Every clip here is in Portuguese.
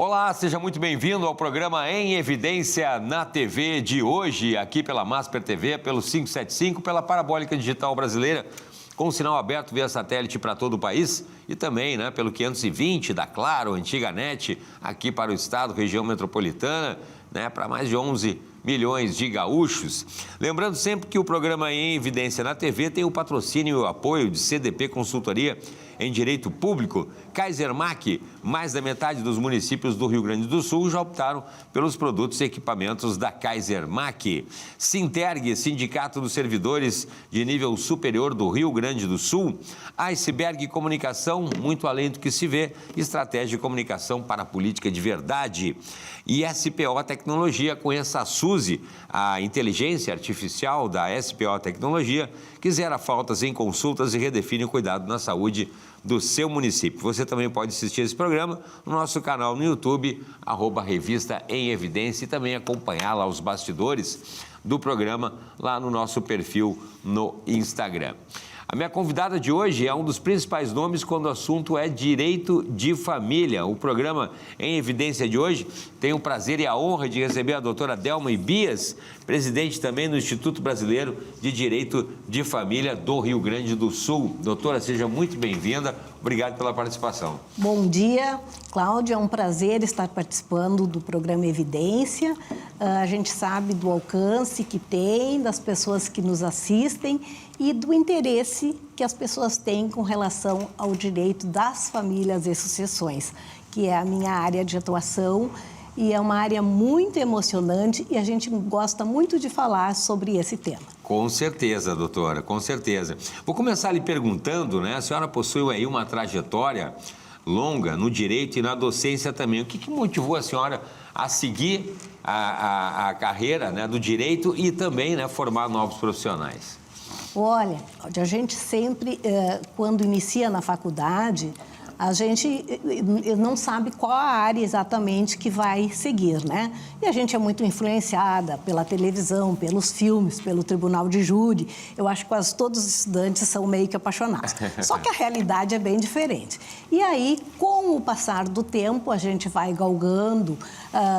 Olá, seja muito bem-vindo ao programa Em Evidência na TV de hoje, aqui pela Masper TV, pelo 575, pela Parabólica Digital Brasileira, com sinal aberto via satélite para todo o país e também pelo 520 da Claro, Antiga Net, aqui para o estado, região metropolitana, para mais de 11 milhões de gaúchos. Lembrando sempre que o programa Em Evidência na TV tem o patrocínio e o apoio de CDP Consultoria em Direito Público, Kaisermac. Mais da metade dos municípios do Rio Grande do Sul já optaram pelos produtos e equipamentos da Kaisermac. Sinterg, Sindicato dos Servidores de Nível Superior do Rio Grande do Sul. Iceberg Comunicação, muito além do que se vê, estratégia de comunicação para a política de verdade. E SPO Tecnologia, conheça a Suzy, a inteligência artificial da SPO Tecnologia, que zera faltas em consultas e redefine o cuidado na saúde do seu município. Você também pode assistir esse programa no nosso canal no YouTube, @Revista em Evidência, e também acompanhar lá os bastidores do programa lá no nosso perfil no Instagram. A minha convidada de hoje é um dos principais nomes quando o assunto é direito de família. O programa Em Evidência de hoje tem o prazer e a honra de receber a doutora Delma Ibias, presidente também do Instituto Brasileiro de Direito de Família do Rio Grande do Sul. Doutora, seja muito bem-vinda. Obrigado pela participação. Bom dia, Cláudia. É um prazer estar participando do programa Evidência. A gente sabe do alcance que tem, das pessoas que nos assistem e do interesse que as pessoas têm com relação ao direito das famílias e sucessões, que é a minha área de atuação, e é uma área muito emocionante e a gente gosta muito de falar sobre esse tema. Com certeza, doutora, com certeza. Vou começar lhe perguntando, a senhora possui aí uma trajetória longa no direito e na docência também. O que motivou a senhora a seguir a carreira do direito e também formar novos profissionais? Olha, a gente sempre, quando inicia na faculdade, a gente não sabe qual a área exatamente que vai seguir, E a gente é muito influenciada pela televisão, pelos filmes, pelo tribunal de júri. Eu acho que quase todos os estudantes são meio que apaixonados. Só que a realidade é bem diferente. E aí, com o passar do tempo, a gente vai galgando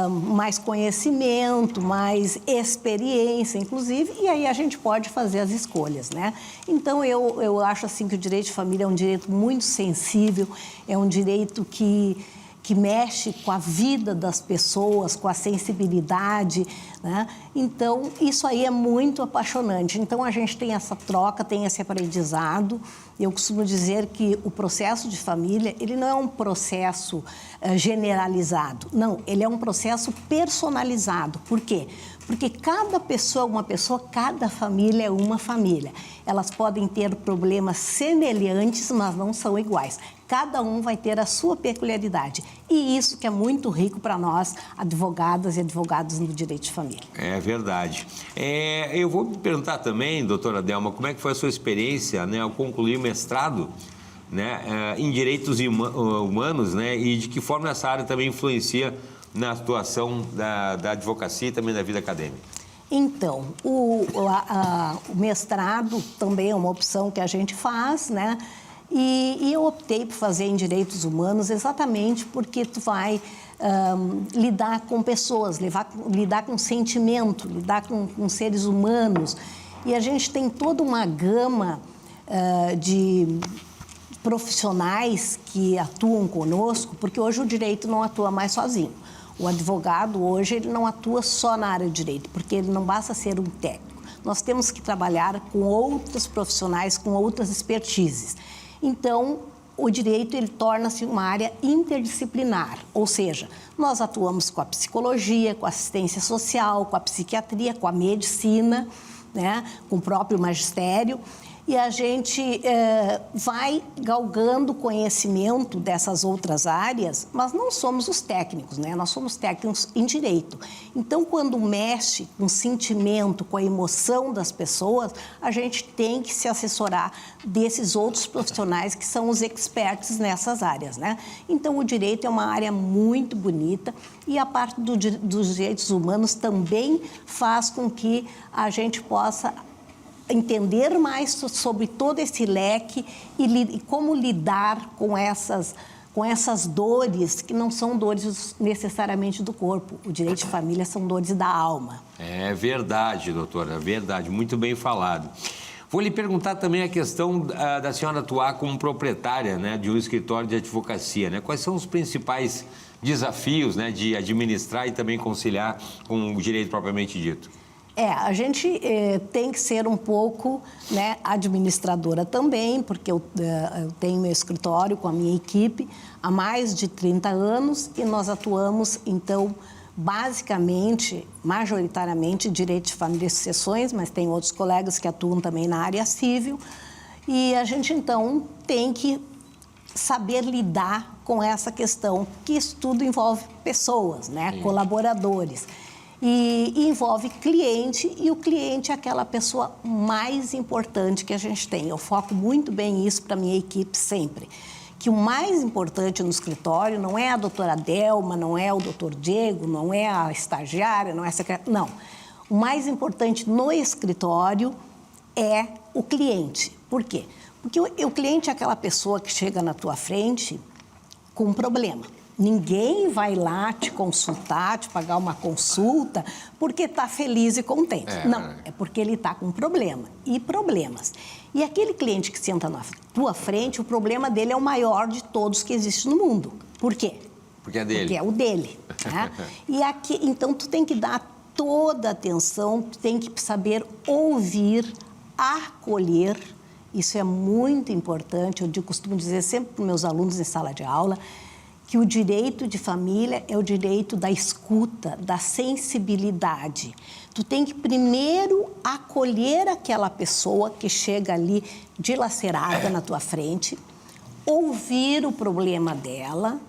mais conhecimento, mais experiência, inclusive, e aí a gente pode fazer as escolhas, Então, eu acho assim que o direito de família é um direito muito sensível, é um direito que mexe com a vida das pessoas, com a sensibilidade, Então, isso aí é muito apaixonante. Então, a gente tem essa troca, tem esse aprendizado. Eu costumo dizer que o processo de família, ele não é um processo generalizado. Não, ele é um processo personalizado. Por quê? Porque cada pessoa é uma pessoa, cada família é uma família. Elas podem ter problemas semelhantes, mas não são iguais. Cada um vai ter a sua peculiaridade. E isso que é muito rico para nós, advogadas e advogados no direito de família. É verdade. Eu vou me perguntar também, doutora Delma, como é que foi a sua experiência ao concluir o mestrado em direitos humanos, e de que forma essa área também influencia na atuação da advocacia e também da vida acadêmica? Então, o mestrado também é uma opção que a gente faz, E eu optei por fazer em direitos humanos exatamente porque tu vai lidar com pessoas, lidar com sentimento, lidar com seres humanos. E a gente tem toda uma gama de profissionais que atuam conosco, porque hoje o direito não atua mais sozinho. O advogado hoje ele não atua só na área de direito, porque ele não basta ser um técnico. Nós temos que trabalhar com outros profissionais, com outras expertises. Então, o direito ele torna-se uma área interdisciplinar, ou seja, nós atuamos com a psicologia, com a assistência social, com a psiquiatria, com a medicina, com o próprio magistério, e a gente vai galgando conhecimento dessas outras áreas, mas não somos os técnicos, Nós somos técnicos em direito. Então, quando mexe com o sentimento, com a emoção das pessoas, a gente tem que se assessorar desses outros profissionais que são os experts nessas áreas, Então, o direito é uma área muito bonita e a parte dos direitos humanos também faz com que a gente possa entender mais sobre todo esse leque e como lidar com essas com essas dores que não são dores necessariamente do corpo. O direito de família são dores da alma. É verdade, doutora, é verdade, muito bem falado. Vou lhe perguntar também a questão da senhora atuar como proprietária, né, de um escritório de advocacia, né? Quais são os principais desafios, né, de administrar e também conciliar com o direito propriamente dito? A gente tem que ser um pouco, né, administradora também, porque eu tenho meu escritório com a minha equipe há mais de 30 anos e nós atuamos, então, basicamente, majoritariamente, direito de família e sucessões, mas tem outros colegas que atuam também na área civil. E a gente, então, tem que saber lidar com essa questão, que isso tudo envolve pessoas, né? Sim. Colaboradores. E envolve cliente, e o cliente é aquela pessoa mais importante que a gente tem. Eu foco muito bem isso para a minha equipe sempre. Que o mais importante no escritório não é a doutora Delma, não é o doutor Diego, não é a estagiária, não é a secretária, não. O mais importante no escritório é o cliente. Por quê? Porque o cliente é aquela pessoa que chega na tua frente com um problema. Ninguém vai lá te consultar, te pagar uma consulta, porque está feliz e contente. Não, é porque ele está com um problema e problemas. E aquele cliente que senta na tua frente, o problema dele é o maior de todos que existe no mundo. Por quê? Porque é dele. Porque é o dele. Né? E aqui, então, tu tem que dar toda a atenção, tu tem que saber ouvir, acolher. Isso é muito importante. Eu costumo dizer sempre para os meus alunos em sala de aula que o direito de família é o direito da escuta, da sensibilidade. Tu tem que primeiro acolher aquela pessoa que chega ali dilacerada na tua frente, ouvir o problema dela,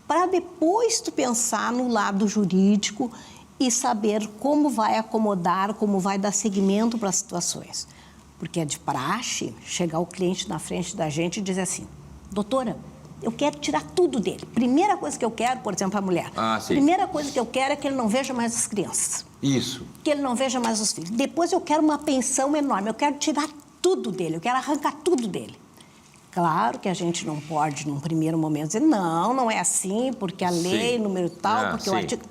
para depois tu pensar no lado jurídico e saber como vai acomodar, como vai dar seguimento para as situações. Porque é de praxe chegar o cliente na frente da gente e dizer assim: doutora, eu quero tirar tudo dele. Primeira coisa que eu quero, por exemplo, a mulher. Primeira coisa que eu quero é que ele não veja mais as crianças. Isso. Que ele não veja mais os filhos. Depois eu quero uma pensão enorme. Eu quero tirar tudo dele. Eu quero arrancar tudo dele. Claro que a gente não pode, num primeiro momento, dizer não, não é assim, porque a lei, número tal, porque o artigo...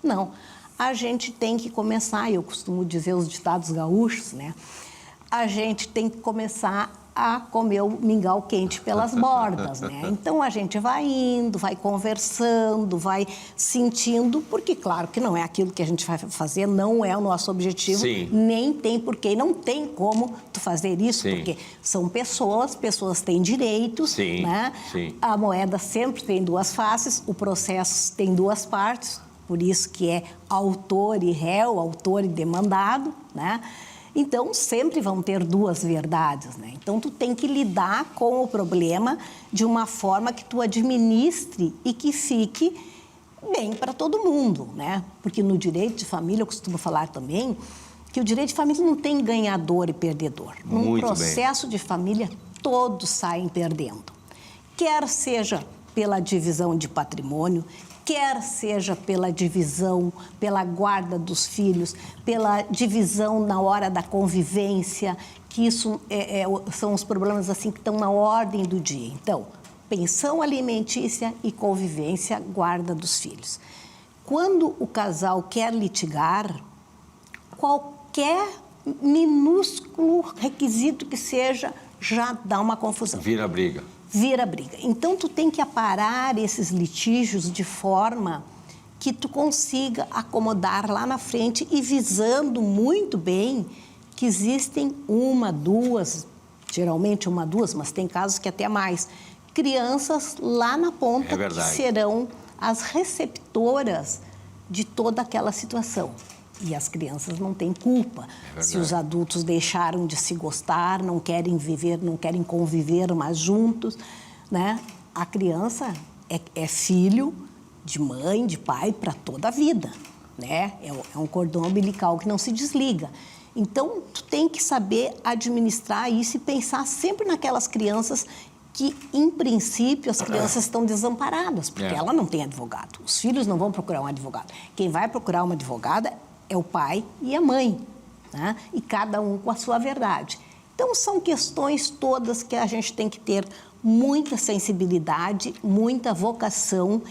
Não. A gente tem que começar, eu costumo dizer os ditados gaúchos, né? A gente tem que começar a comer o mingau quente pelas bordas, né? Então, a gente vai indo, vai conversando, vai sentindo, porque, claro, que não é aquilo que a gente vai fazer, não é o nosso objetivo, Sim. Nem tem porquê, não tem como tu fazer isso, Sim. Porque são pessoas têm direitos, Sim. Né? Sim. A moeda sempre tem duas faces, o processo tem duas partes, por isso que é autor e réu, autor e demandado, né? Então, sempre vão ter duas verdades, né? Então, tu tem que lidar com o problema de uma forma que tu administre e que fique bem para todo mundo, né? Porque no direito de família, eu costumo falar também que o direito de família não tem ganhador e perdedor. Num processo de família, todos saem perdendo. Quer seja pela divisão de patrimônio, quer seja pela divisão, pela guarda dos filhos, pela divisão na hora da convivência, que isso são os problemas assim que estão na ordem do dia. Então, pensão alimentícia e convivência, guarda dos filhos. Quando o casal quer litigar, qualquer minúsculo requisito que seja, já dá uma confusão. Vira briga. Então, tu tem que aparar esses litígios de forma que tu consiga acomodar lá na frente e visando muito bem que existem uma, duas, geralmente uma, duas, mas tem casos que até mais, crianças lá na ponta que serão as receptoras de toda aquela situação. E as crianças não têm culpa. Se os adultos deixaram de se gostar, não querem viver, não querem conviver mais juntos, né? A criança é filho de mãe, de pai, para toda a vida, né? É um cordão umbilical que não se desliga. Então, tu tem que saber administrar isso e pensar sempre naquelas crianças que, em princípio, as crianças estão desamparadas, porque ela não tem advogado. Os filhos não vão procurar um advogado. Quem vai procurar uma advogada é o pai e a mãe, né? E cada um com a sua verdade. Então, são questões todas que a gente tem que ter muita sensibilidade, muita vocação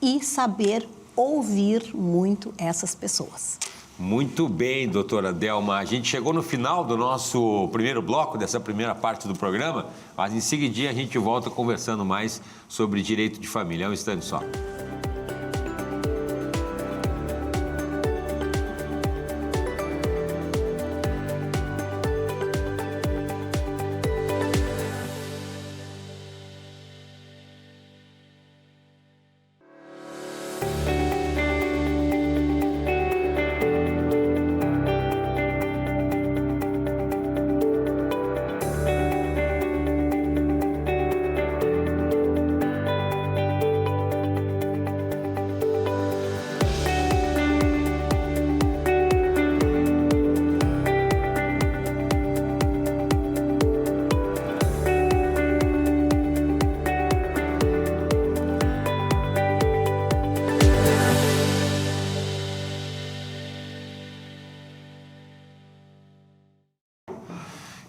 e saber ouvir muito essas pessoas. Muito bem, doutora Delma. A gente chegou no final do nosso primeiro bloco, dessa primeira parte do programa, mas em seguidinha a gente volta conversando mais sobre direito de família. É um instante só.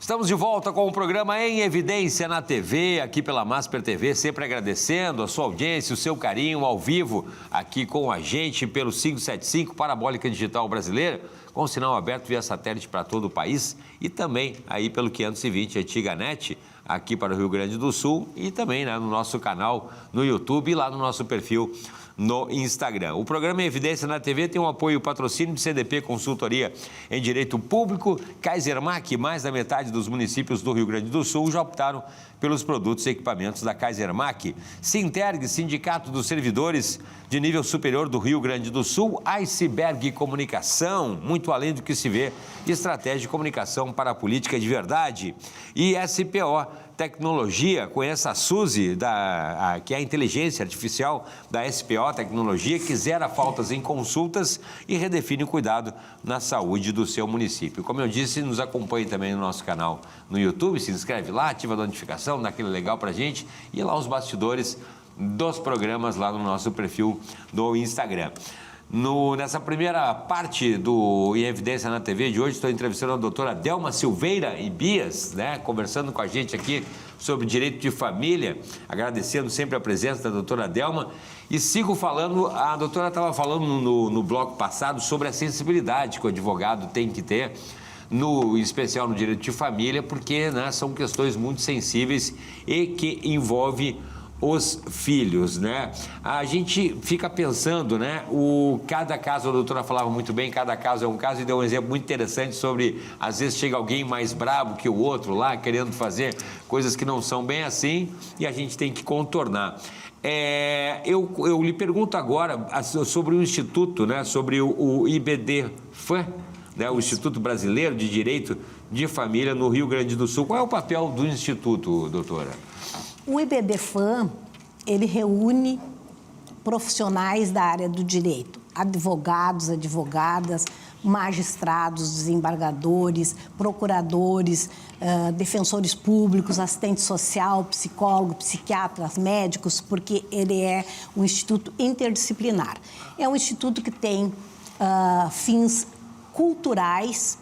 Estamos de volta com o programa Em Evidência na TV, aqui pela Masper TV, sempre agradecendo a sua audiência, o seu carinho ao vivo aqui com a gente pelo 575 Parabólica Digital Brasileira, com sinal aberto via satélite para todo o país e também aí pelo 520 Antiga Net, aqui para o Rio Grande do Sul e também, né, no nosso canal no YouTube e lá no nosso perfil no Instagram. O programa Em Evidência na TV tem um apoio e patrocínio de CDP Consultoria em Direito Público, Kaisermac. Mais da metade dos municípios do Rio Grande do Sul já optaram pelos produtos e equipamentos da Kaisermac. Sinterg, Sindicato dos Servidores de Nível Superior do Rio Grande do Sul, Iceberg Comunicação, muito além do que se vê, estratégia de comunicação para a política de verdade. E SPO Tecnologia, conheça a Suzy, que é a inteligência artificial da SPO Tecnologia, que zera faltas em consultas e redefine o cuidado na saúde do seu município. Como eu disse, nos acompanhe também no nosso canal no YouTube, se inscreve lá, ativa a notificação, dá aquele legal pra gente e lá os bastidores dos programas lá no nosso perfil do Instagram. Nessa primeira parte do Em Evidência na TV de hoje, estou entrevistando a doutora Delma Silveira Ibias, né, conversando com a gente aqui sobre direito de família, agradecendo sempre a presença da doutora Delma. E sigo falando, a doutora estava falando no bloco passado sobre a sensibilidade que o advogado tem que ter, em especial no direito de família, porque, né, são questões muito sensíveis e que envolvem os filhos, né? A gente fica pensando, né? Cada caso, a doutora falava muito bem, cada caso é um caso, e deu um exemplo muito interessante sobre, às vezes chega alguém mais brabo que o outro lá, querendo fazer coisas que não são bem assim, e a gente tem que contornar. Eu lhe pergunto agora sobre o Instituto, né? Sobre o IBDFAM, né? O Instituto Brasileiro de Direito de Família no Rio Grande do Sul. Qual é o papel do Instituto, doutora? O IBDFAM, ele reúne profissionais da área do direito, advogados, advogadas, magistrados, desembargadores, procuradores, defensores públicos, assistente social, psicólogo, psiquiatras, médicos, porque ele é um instituto interdisciplinar. É um instituto que tem fins culturais.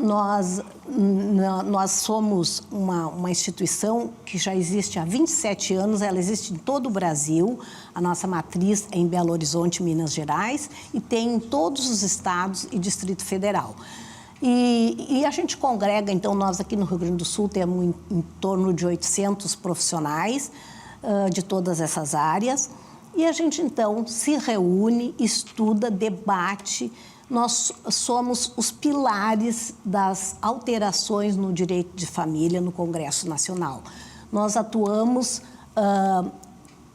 Nós somos uma instituição que já existe há 27 anos, ela existe em todo o Brasil, a nossa matriz é em Belo Horizonte, Minas Gerais, e tem em todos os estados e Distrito Federal. E a gente congrega, então, nós aqui no Rio Grande do Sul temos em torno de 800 profissionais de todas essas áreas, e a gente, então, se reúne, estuda, debate. Nós somos os pilares das alterações no direito de família no Congresso Nacional. Nós atuamos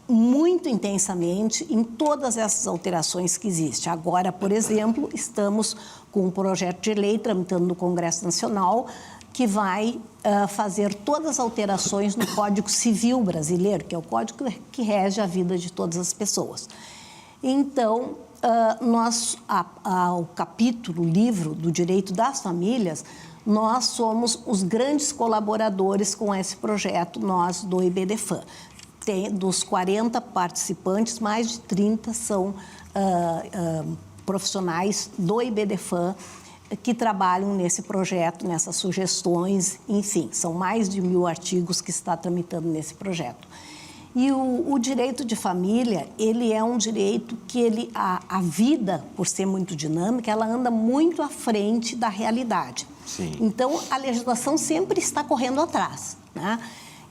muito intensamente em todas essas alterações que existem. Agora, por exemplo, estamos com um projeto de lei tramitando no Congresso Nacional que vai fazer todas as alterações no Código Civil brasileiro, que é o código que rege a vida de todas as pessoas. Então, o capítulo, o livro do direito das famílias, nós somos os grandes colaboradores com esse projeto, nós do IBDFAM. Dos 40 participantes, mais de 30 são profissionais do IBDFAM, que trabalham nesse projeto, nessas sugestões, enfim, são mais de 1000 artigos que está tramitando nesse projeto. E o direito de família, ele é um direito que a vida, por ser muito dinâmica, ela anda muito à frente da realidade. Sim. Então, a legislação sempre está correndo atrás, né?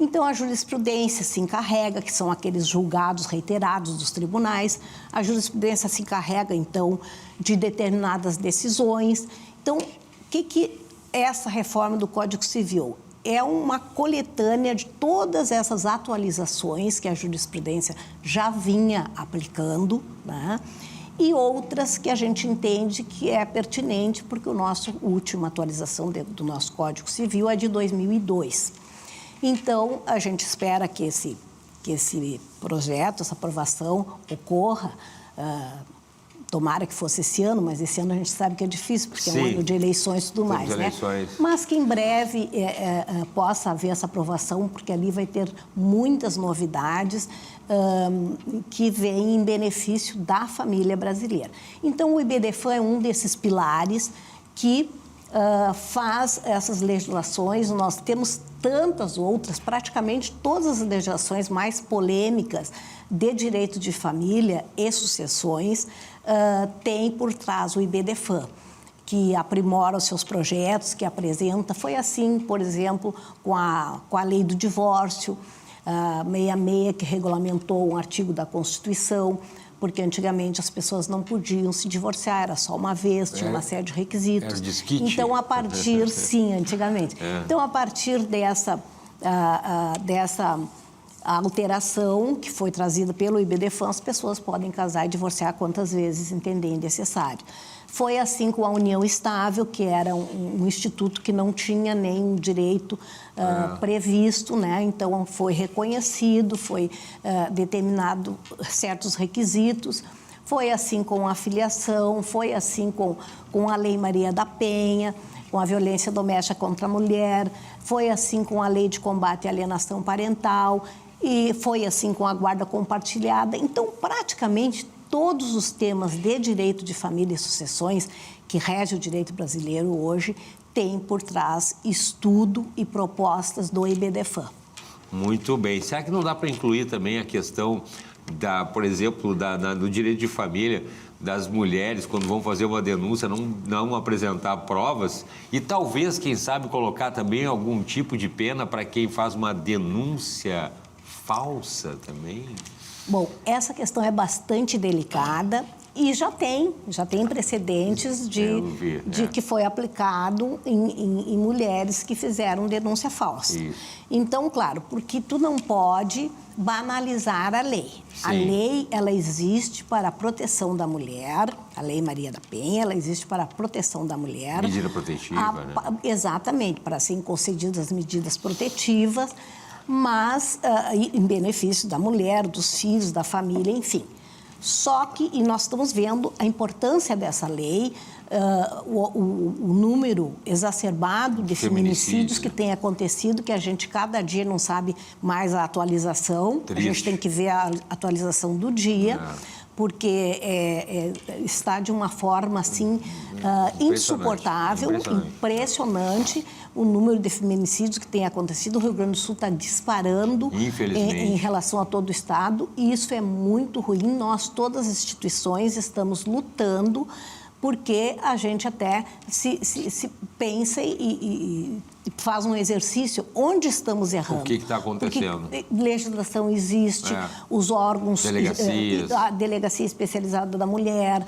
Então, a jurisprudência se encarrega, que são aqueles julgados reiterados dos tribunais, a jurisprudência se encarrega, então, de determinadas decisões. Então, o que é essa reforma do Código Civil? É uma coletânea de todas essas atualizações que a jurisprudência já vinha aplicando, né? E outras que a gente entende que é pertinente, porque a última atualização do nosso Código Civil é de 2002. Então, a gente espera que esse projeto, essa aprovação ocorra, tomara que fosse esse ano, mas esse ano a gente sabe que é difícil, porque é um ano de eleições e tudo mais, né? Mas que em breve possa haver essa aprovação, porque ali vai ter muitas novidades que vêm em benefício da família brasileira. Então, o IBDFAM é um desses pilares que faz essas legislações. Nós temos tantas outras, praticamente todas as legislações mais polêmicas de direito de família e sucessões tem por trás o IBDFAM, que aprimora os seus projetos, que apresenta. Foi assim, por exemplo, com a lei do divórcio, 66, que regulamentou um artigo da Constituição, porque antigamente as pessoas não podiam se divorciar, era só uma vez, tinha uma série de requisitos. Era desquite. Então, a partir, sim, antigamente. Então, a partir dessa alteração que foi trazida pelo IBDFAM, as pessoas podem casar e divorciar quantas vezes entenderem necessário. Foi assim com a união estável, que era um instituto que não tinha nenhum direito previsto, né? Então, foi reconhecido, foi determinado certos requisitos. Foi assim com a filiação, foi assim com a Lei Maria da Penha, com a violência doméstica contra a mulher, foi assim com a Lei de Combate à Alienação Parental e foi assim com a guarda compartilhada. Então, praticamente todos os temas de direito de família e sucessões que rege o direito brasileiro hoje têm por trás estudo e propostas do IBDFAM. Muito bem. Será que não dá para incluir também a questão, por exemplo, do direito de família das mulheres, quando vão fazer uma denúncia, não apresentar provas? E talvez, quem sabe, colocar também algum tipo de pena para quem faz uma denúncia falsa também? Bom, essa questão é bastante delicada e já tem precedentes de que foi aplicado em mulheres que fizeram denúncia falsa. Isso. Então, claro, porque tu não pode banalizar a lei. Sim. A lei, ela existe para a proteção da mulher, a Lei Maria da Penha, ela existe para a proteção da mulher. Medida protetiva, né? Exatamente, para serem concedidas medidas protetivas, mas em benefício da mulher, dos filhos, da família, enfim. Só que, e nós estamos vendo a importância dessa lei, o número exacerbado de feminicídios que tem acontecido, que a gente cada dia não sabe mais a atualização. Triste. A gente tem que ver a atualização do dia, porque está de uma forma, assim, insuportável, impressionante. O número de feminicídios que tem acontecido, o Rio Grande do Sul está disparando em relação a todo o estado, e isso é muito ruim. Nós, todas as instituições, estamos lutando, porque a gente até se pensa e faz um exercício onde estamos errando. O que está acontecendo? Porque legislação existe, os órgãos... A delegacia especializada da mulher,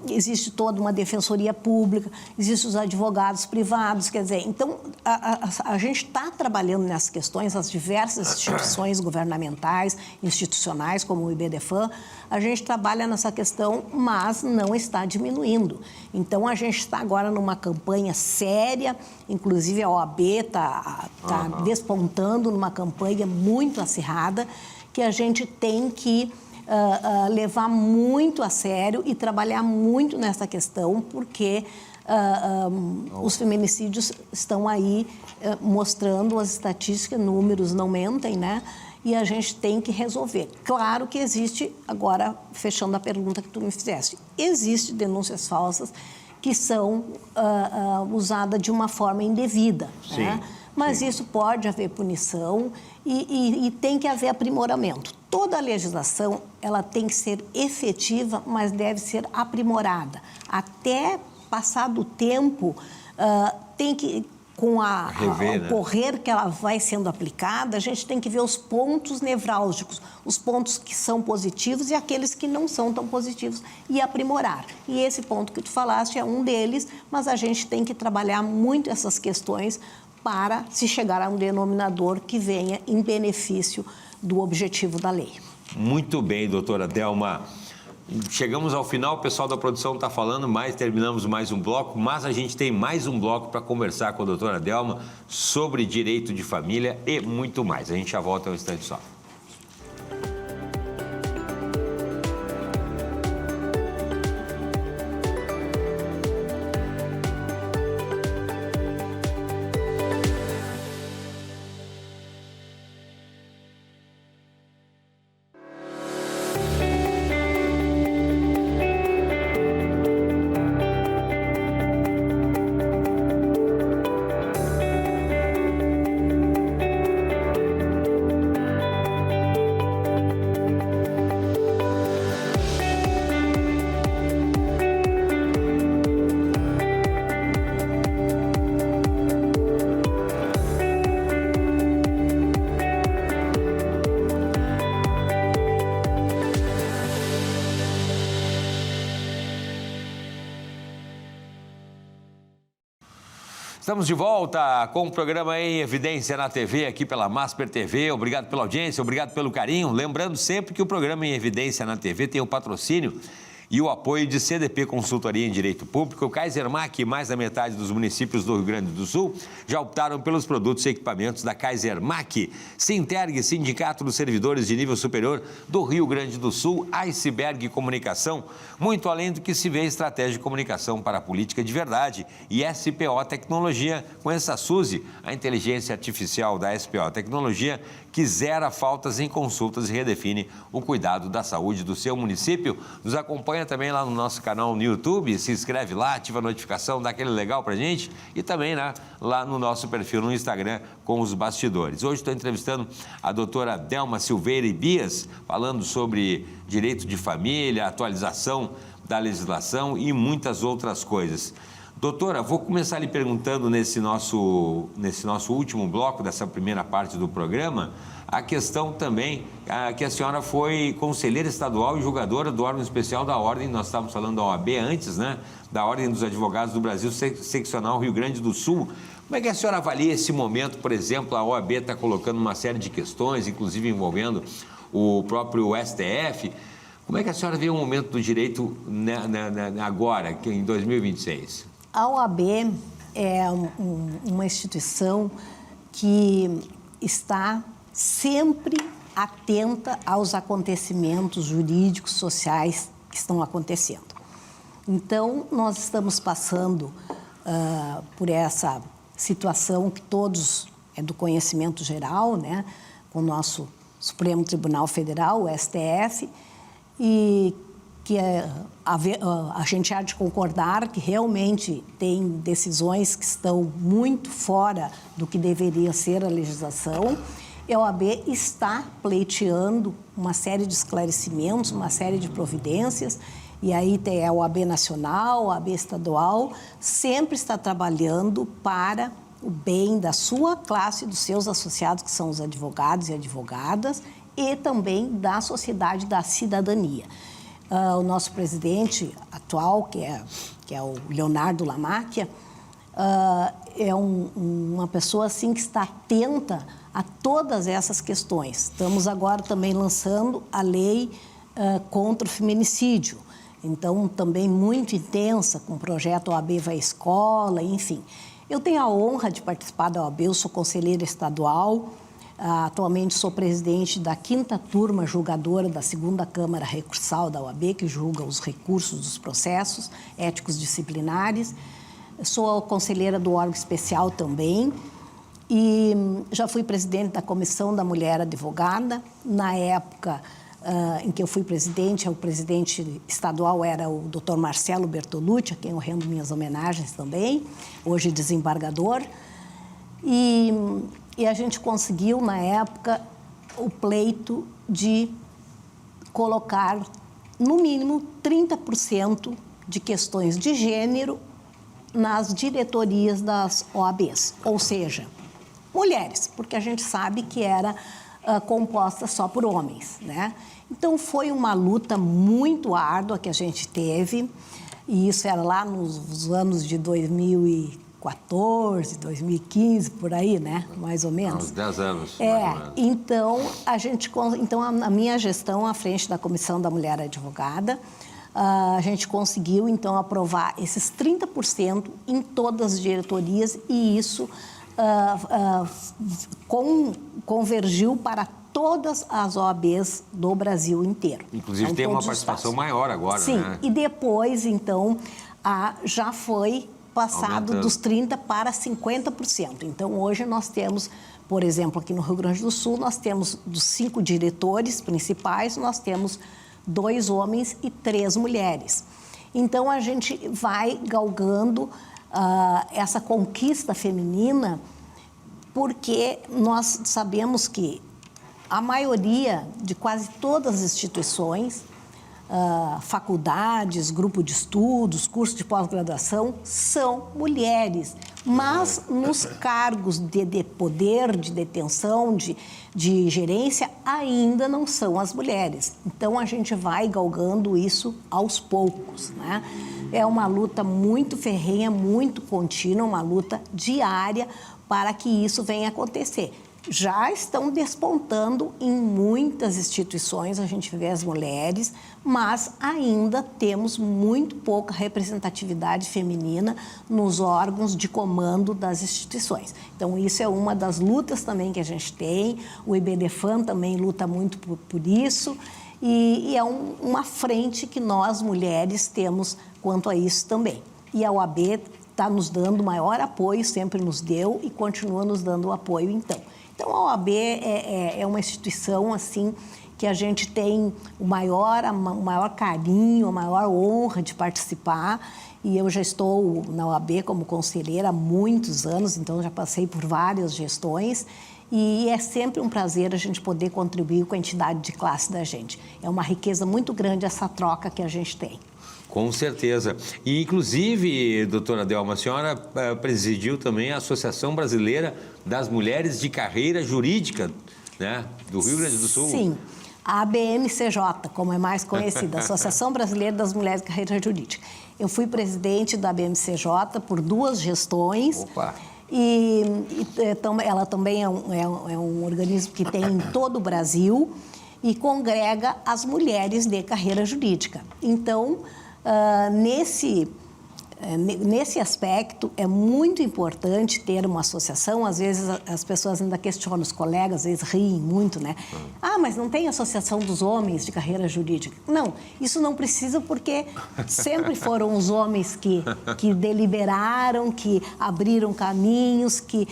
existe toda uma defensoria pública, existem os advogados privados, quer dizer... Então, a gente está trabalhando nessas questões, as diversas instituições governamentais, institucionais, como o IBDFAM, a gente trabalha nessa questão, mas não está diminuindo. Então, a gente está agora numa campanha séria, inclusive a OAB está despontando numa campanha muito acirrada, que a gente tem que levar muito a sério e trabalhar muito nessa questão, porque os feminicídios estão aí mostrando as estatísticas, números não mentem, né? E a gente tem que resolver. Claro que existe, agora fechando a pergunta que tu me fizeste, existe denúncias falsas que são usadas de uma forma indevida, né? Mas isso pode haver punição e tem que haver aprimoramento. Toda a legislação, ela tem que ser efetiva, mas deve ser aprimorada. Até passado o tempo, tem que, com o correr que ela vai sendo aplicada, a gente tem que ver os pontos nevrálgicos, os pontos que são positivos e aqueles que não são tão positivos, e aprimorar. E esse ponto que tu falaste é um deles, mas a gente tem que trabalhar muito essas questões para se chegar a um denominador que venha em benefício do objetivo da lei. Muito bem, doutora Delma. Chegamos ao final, o pessoal da produção está falando, mas terminamos mais um bloco, mas a gente tem mais um bloco para conversar com a doutora Delma sobre direito de família e muito mais. A gente já volta um instante só. Estamos de volta com o programa Em Evidência na TV, aqui pela Masper TV. Obrigado pela audiência, obrigado pelo carinho. Lembrando sempre que o programa Em Evidência na TV tem o patrocínio e o apoio de CDP Consultoria em Direito Público. O Kaisermac e mais da metade dos municípios do Rio Grande do Sul já optaram pelos produtos e equipamentos da Kaisermac. Sinterg, Sindicato dos Servidores de Nível Superior do Rio Grande do Sul, Iceberg Comunicação, muito além do que se vê estratégia de comunicação para a política de verdade, e SPO Tecnologia, com essa SUSE, a inteligência artificial da SPO Tecnologia, que zera faltas em consultas e redefine o cuidado da saúde do seu município. Nos acompanha também lá no nosso canal no YouTube, se inscreve lá, ativa a notificação, dá aquele legal pra gente, e também, né, lá no nosso perfil no Instagram com os bastidores. Hoje estou entrevistando a doutora Delma Silveira e Bias, falando sobre direito de família, atualização da legislação e muitas outras coisas. Doutora, vou começar lhe perguntando nesse nosso último bloco, dessa primeira parte do programa, a questão também que a senhora foi conselheira estadual e julgadora do órgão especial da Ordem, nós estávamos falando da OAB antes, né? Da Ordem dos Advogados do Brasil, seccional Rio Grande do Sul. Como é que a senhora avalia esse momento? Por exemplo, a OAB está colocando uma série de questões, inclusive envolvendo o próprio STF. Como é que a senhora vê o momento do direito agora, em 2026? A OAB é uma instituição que está sempre atenta aos acontecimentos jurídicos, sociais que estão acontecendo. Então, nós estamos passando por essa situação que todos é do conhecimento geral, né, com o nosso Supremo Tribunal Federal, o STF, e que a gente há de concordar que realmente tem decisões que estão muito fora do que deveria ser a legislação. E a OAB está pleiteando uma série de esclarecimentos, uma série de providências, e aí tem a OAB nacional, a OAB estadual, sempre está trabalhando para o bem da sua classe, dos seus associados, que são os advogados e advogadas, e também da sociedade, da cidadania. O nosso presidente atual, que é o Leonardo Lamacchia, é uma pessoa assim que está atenta a todas essas questões. Estamos agora também lançando a lei contra o feminicídio, então também muito intensa, com o projeto OAB Vai à Escola, enfim. Eu tenho a honra de participar da OAB, eu sou conselheira estadual, atualmente sou presidente da 5ª turma julgadora da 2ª Câmara Recursal da OAB, que julga os recursos dos processos éticos disciplinares. Sou conselheira do órgão especial também e já fui presidente da Comissão da Mulher Advogada. Na época, em que eu fui presidente, o presidente estadual era o Dr. Marcelo Bertolucci, a quem eu rendo minhas homenagens também, hoje desembargador. E a gente conseguiu, na época, o pleito de colocar, no mínimo, 30% de questões de gênero nas diretorias das OABs, ou seja, mulheres, porque a gente sabe que era composta só por homens, né? Então, foi uma luta muito árdua que a gente teve, e isso era lá nos anos de 2014, 2015, por aí, né? Mais ou menos. Uns 10 anos, mais ou menos. Então, a minha gestão à frente da Comissão da Mulher Advogada, a gente conseguiu, então, aprovar esses 30% em todas as diretorias e isso convergiu para todas as OABs do Brasil inteiro. Inclusive, tem uma participação maior agora, sim, né? E depois, então, já foi passado aumentando dos 30% para 50%. Então, hoje nós temos, por exemplo, aqui no Rio Grande do Sul, nós temos dos 5 diretores principais, nós temos 2 homens e 3 mulheres. Então, a gente vai galgando essa conquista feminina porque nós sabemos que a maioria de quase todas as instituições, faculdades, grupo de estudos, curso de pós-graduação, são mulheres. Mas nos cargos de poder, de detenção, de gerência, ainda não são as mulheres. Então, a gente vai galgando isso aos poucos, né? É uma luta muito ferrenha, muito contínua, uma luta diária para que isso venha acontecer. Já estão despontando em muitas instituições, a gente vê as mulheres, mas ainda temos muito pouca representatividade feminina nos órgãos de comando das instituições. Então, isso é uma das lutas também que a gente tem, o IBDFAN também luta muito por isso, e é uma frente que nós, mulheres, temos quanto a isso também. E a OAB está nos dando maior apoio, sempre nos deu e continua nos dando apoio, então. Então, a OAB é uma instituição, assim, que a gente tem o maior carinho, a maior honra de participar. E eu já estou na OAB como conselheira há muitos anos, então já passei por várias gestões. E é sempre um prazer a gente poder contribuir com a entidade de classe da gente. É uma riqueza muito grande essa troca que a gente tem. Com certeza. E, inclusive, doutora Delma, a senhora presidiu também a Associação Brasileira das Mulheres de Carreira Jurídica, né, do Rio Grande do Sul. Sim, a ABMCJ, como é mais conhecida, Associação Brasileira das Mulheres de Carreira Jurídica. Eu fui presidente da ABMCJ por 2 gestões. Opa! Ela também é um organismo que tem em todo o Brasil e congrega as mulheres de carreira jurídica. Então, nesse aspecto, é muito importante ter uma associação. Às vezes, as pessoas ainda questionam, os colegas às vezes riem muito, né? Ah, mas não tem associação dos homens de carreira jurídica? Não, isso não precisa porque sempre foram os homens que deliberaram, que abriram caminhos, que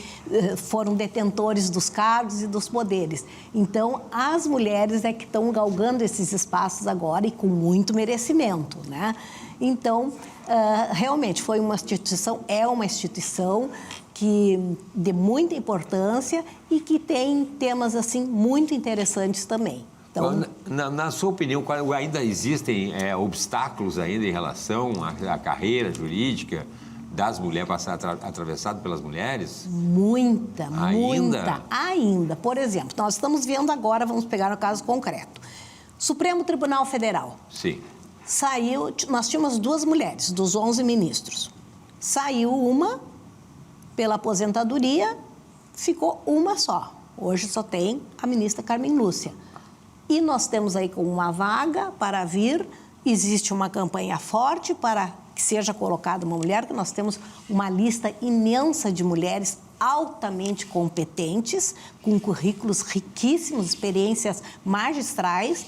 foram detentores dos cargos e dos poderes. Então, as mulheres é que estão galgando esses espaços agora e com muito merecimento, né? Então, realmente foi é uma instituição de muita importância e que tem temas assim muito interessantes também. Então, na sua opinião, ainda existem obstáculos ainda em relação à carreira jurídica das mulheres para ser atravessado pelas mulheres? Muita. Ainda. Por exemplo, nós estamos vendo agora, vamos pegar um caso concreto. Supremo Tribunal Federal. Sim. Nós tínhamos 2 mulheres, dos 11 ministros. Saiu uma pela aposentadoria, ficou uma só. Hoje só tem a ministra Carmen Lúcia. E nós temos aí com uma vaga para vir, existe uma campanha forte para que seja colocada uma mulher, que nós temos uma lista imensa de mulheres altamente competentes, com currículos riquíssimos, experiências magistrais,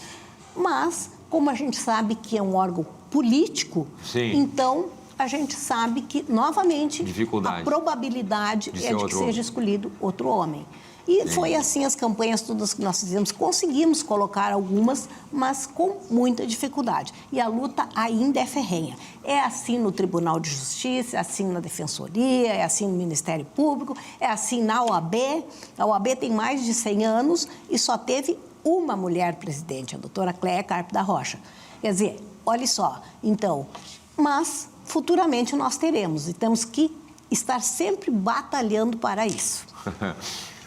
mas como a gente sabe que é um órgão político, sim, então a gente sabe que, novamente, a probabilidade é de que seja escolhido outro homem. E foi assim as campanhas todas que nós fizemos. Conseguimos colocar algumas, mas com muita dificuldade. E a luta ainda é ferrenha. É assim no Tribunal de Justiça, é assim na Defensoria, é assim no Ministério Público, é assim na OAB. A OAB tem mais de 100 anos e só teve uma mulher presidente, a doutora Cléia Carpe da Rocha. Quer dizer, olha só, então, mas futuramente nós teremos e temos que estar sempre batalhando para isso.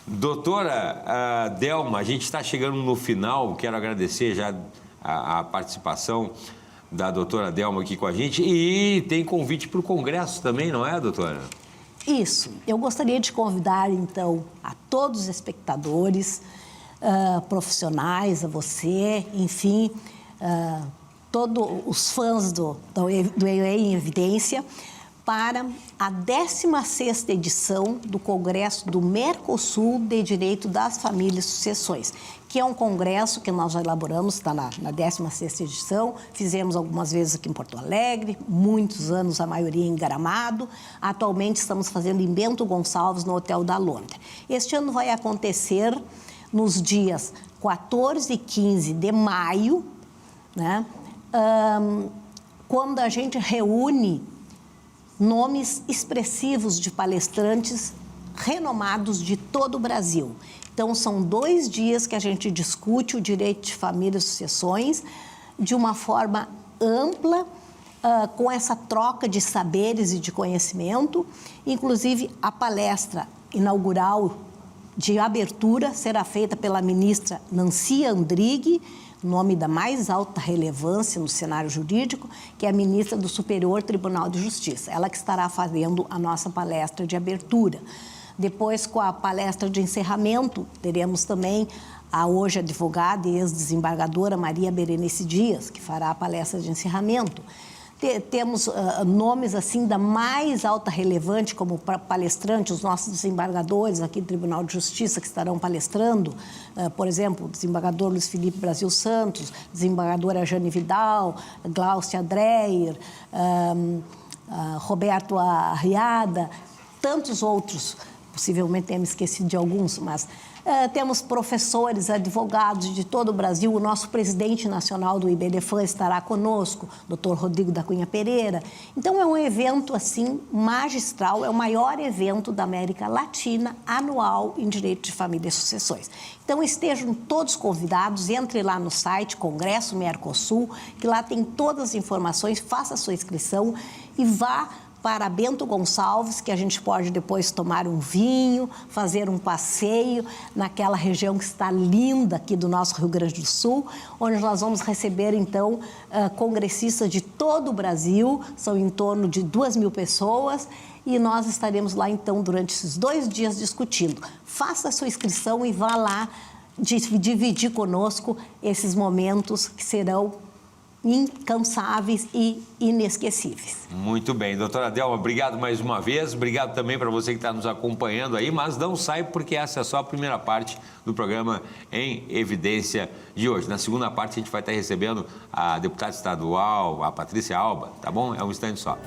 Doutora Delma, a gente está chegando no final, quero agradecer já a participação da doutora Delma aqui com a gente e tem convite para o Congresso também, não é, doutora? Isso, eu gostaria de convidar então a todos os espectadores, profissionais, a você, enfim, todos os fãs do Em Evidência, para a 16ª edição do Congresso do Mercosul de Direito das Famílias e Sucessões, que é um congresso que nós já elaboramos, está na 16ª edição, fizemos algumas vezes aqui em Porto Alegre, muitos anos, a maioria em Gramado, atualmente estamos fazendo em Bento Gonçalves, no Hotel da Londra. Este ano vai acontecer nos dias 14 e 15 de maio, né? Quando a gente reúne nomes expressivos de palestrantes renomados de todo o Brasil. Então, são 2 dias que a gente discute o direito de família e sucessões de uma forma ampla, com essa troca de saberes e de conhecimento. Inclusive, a palestra inaugural de abertura será feita pela ministra Nancy Andrighi, nome da mais alta relevância no cenário jurídico, que é a ministra do Superior Tribunal de Justiça. Ela que estará fazendo a nossa palestra de abertura. Depois, com a palestra de encerramento, teremos também a hoje advogada e ex-desembargadora Maria Berenice Dias, que fará a palestra de encerramento. Temos nomes assim da mais alta relevante como palestrantes, os nossos desembargadores aqui do Tribunal de Justiça que estarão palestrando, por exemplo, o desembargador Luiz Felipe Brasil Santos, desembargadora Jane Vidal, Glaucia Dreyer, Roberto Arriada, tantos outros, possivelmente tenhamos esquecido de alguns, mas temos professores, advogados de todo o Brasil. O nosso presidente nacional do IBDFAN estará conosco, Dr. Rodrigo da Cunha Pereira. Então, é um evento, assim, magistral, é o maior evento da América Latina anual em direito de família e sucessões. Então, estejam todos convidados, entre lá no site Congresso Mercosul, que lá tem todas as informações, faça a sua inscrição e vá para Bento Gonçalves, que a gente pode depois tomar um vinho, fazer um passeio naquela região que está linda aqui do nosso Rio Grande do Sul, onde nós vamos receber, então, congressistas de todo o Brasil, são em torno de 2.000 pessoas, e nós estaremos lá, então, durante esses 2 dias discutindo. Faça a sua inscrição e vá lá dividir conosco esses momentos que serão incansáveis e inesquecíveis. Muito bem. Doutora Delma, obrigado mais uma vez. Obrigado também para você que está nos acompanhando aí, mas não sai porque essa é só a primeira parte do programa Em Evidência de hoje. Na segunda parte a gente vai estar recebendo a deputada estadual, a Patrícia Alba, tá bom? É um instante só.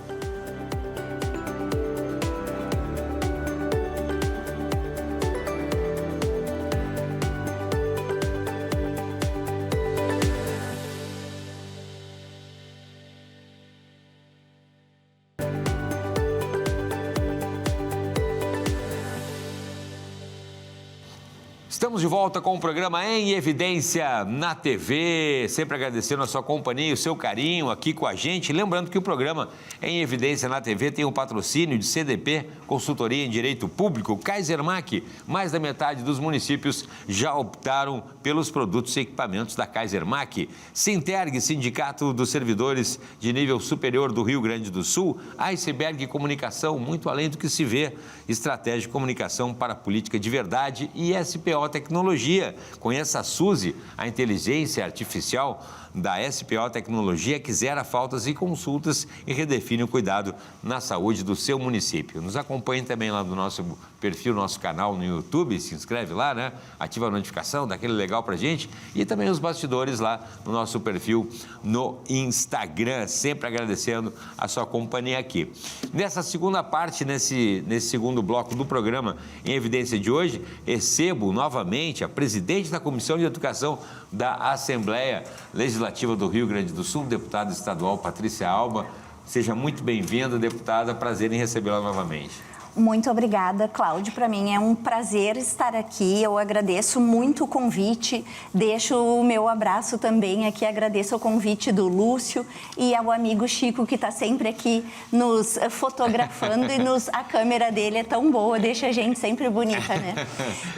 Estamos de volta com o programa Em Evidência na TV, sempre agradecendo a sua companhia e o seu carinho aqui com a gente. Lembrando que o programa Em Evidência na TV tem o patrocínio de CDP, Consultoria em Direito Público, Kaisermac. Mais da metade dos municípios já optaram pelos produtos e equipamentos da Kaisermac. Sinterg, Sindicato dos Servidores de Nível Superior do Rio Grande do Sul. Iceberg Comunicação, muito além do que se vê. Estratégia de Comunicação para a Política de Verdade e SPO SPO Tecnologia. Conheça a Suzy, a inteligência artificial da SPO Tecnologia, que zera faltas e consultas e redefine o cuidado na saúde do seu município. Nos acompanhe também lá no nosso perfil, nosso canal no YouTube, se inscreve lá, né? Ativa a notificação, dá aquele legal pra gente. E também os bastidores lá no nosso perfil no Instagram, sempre agradecendo a sua companhia aqui. Nessa segunda parte, nesse segundo bloco do programa Em Evidência de hoje, recebo novamente a presidente da Comissão de Educação da Assembleia Legislativa do Rio Grande do Sul, deputada estadual Patrícia Alba. Seja muito bem-vinda, deputada. Prazer em recebê-la novamente. Muito obrigada, Cláudio. Para mim é um prazer estar aqui. Eu agradeço muito o convite. Deixo o meu abraço também aqui. Agradeço o convite do Lúcio e ao amigo Chico, que está sempre aqui nos fotografando a câmera dele é tão boa, deixa a gente sempre bonita, né?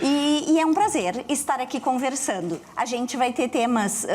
E é um prazer estar aqui conversando. A gente vai ter temas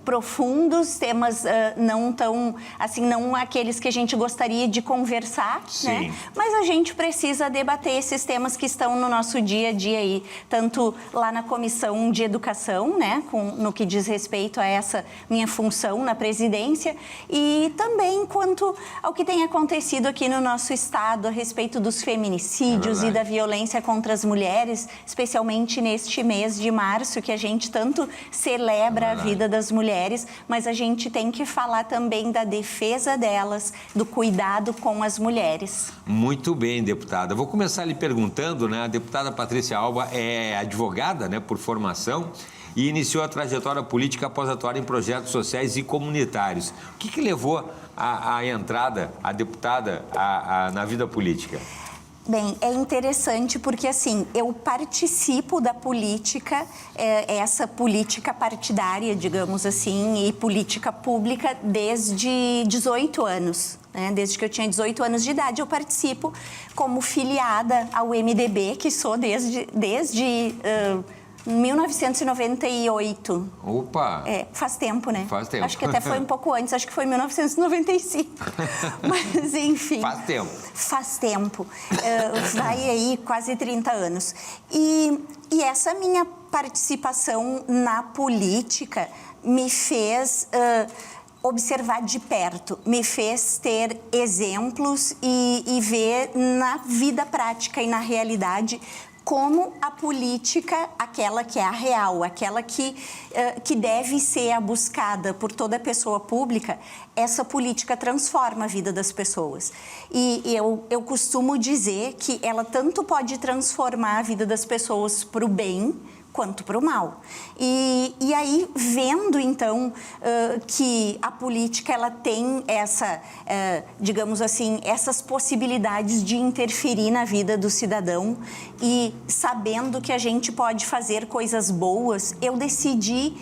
profundos, temas não tão, assim, não aqueles que a gente gostaria de conversar, né? Mas a gente precisa debater esses temas que estão no nosso dia a dia aí, tanto lá na Comissão de Educação, né, no que diz respeito a essa minha função na presidência, e também quanto ao que tem acontecido aqui no nosso estado a respeito dos feminicídios e da violência contra as mulheres, especialmente neste mês de março, que a gente tanto celebra a vida das mulheres, mas a gente tem que falar também da defesa delas, do cuidado com as mulheres. Muito bem, deputada. Vou começar lhe perguntando, né? A deputada Patrícia Alba é advogada, né, por formação, e iniciou a trajetória política após atuar em projetos sociais e comunitários. O que levou a entrada, a deputada, na vida política? Bem, é interessante porque, assim, eu participo da política, essa política partidária, digamos assim, e política pública desde 18 anos. Né? Desde que eu tinha 18 anos de idade, eu participo como filiada ao MDB, que sou desde 1998. Opa! Faz tempo, né? Faz tempo. Acho que até foi um pouco antes, acho que foi 1995. Mas, enfim. Faz tempo. Faz tempo. Vai aí quase 30 anos. E essa minha participação na política me fez observar de perto, me fez ter exemplos e ver na vida prática e na realidade como a política, aquela que é a real, aquela que deve ser a buscada por toda pessoa pública, essa política transforma a vida das pessoas. E eu costumo dizer que ela tanto pode transformar a vida das pessoas para o bem, quanto para o mal. E aí, vendo, então, que a política ela tem digamos assim, essas possibilidades de interferir na vida do cidadão e sabendo que a gente pode fazer coisas boas, eu decidi